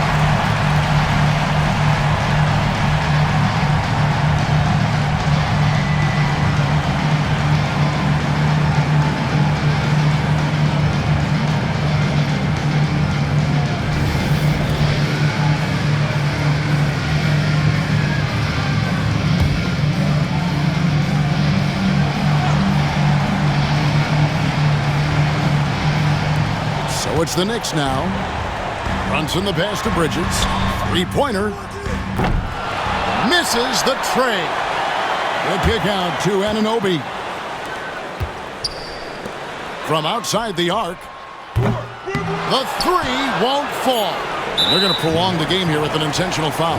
So it's the Knicks now. Brunson the pass to Bridges. Three-pointer. Misses the tray. The kick out to Anunoby. From outside the arc. The three won't fall. They're going to prolong the game here with an intentional foul.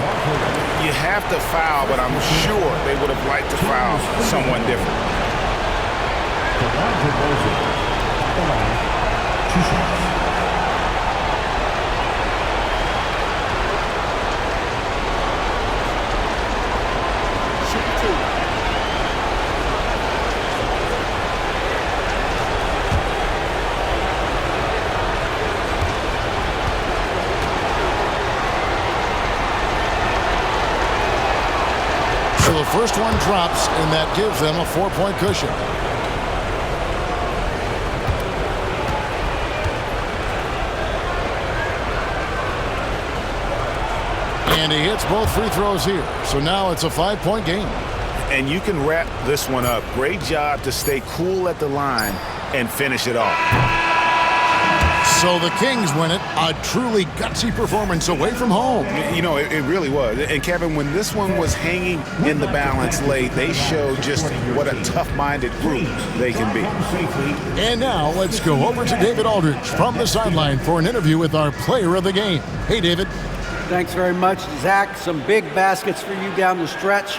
You have to foul, but I'm sure they would have liked to foul someone different. So the first one drops, and that gives them a 4-point cushion. And he hits both free throws here. So now it's a 5-point game. And you can wrap this one up. Great job to stay cool at the line and finish it off. So the Kings win it. A truly gutsy performance away from home. You know, it really was. And Kevin, when this one was hanging in the balance late, they showed just what a tough-minded group they can be. And now let's go over to David Aldridge from the sideline for an interview with our player of the game. Hey, David. Thanks very much, Zach. Some big baskets for you down the stretch.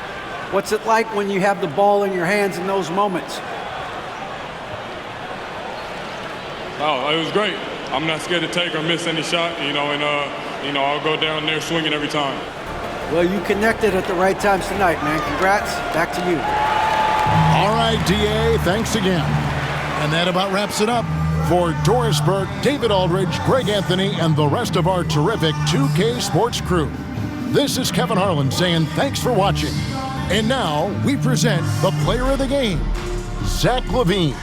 What's it like when you have the ball in your hands in those moments? Oh, it was great. I'm not scared to take or miss any shot, and I'll go down there swinging every time. Well, you connected at the right times tonight, man. Congrats. Back to you. All right, DA, thanks again. And that about wraps it up. For Doris Burke, David Aldridge, Greg Anthony, and the rest of our terrific 2K Sports crew, this is Kevin Harlan saying thanks for watching. And now we present the player of the game, Zach LaVine.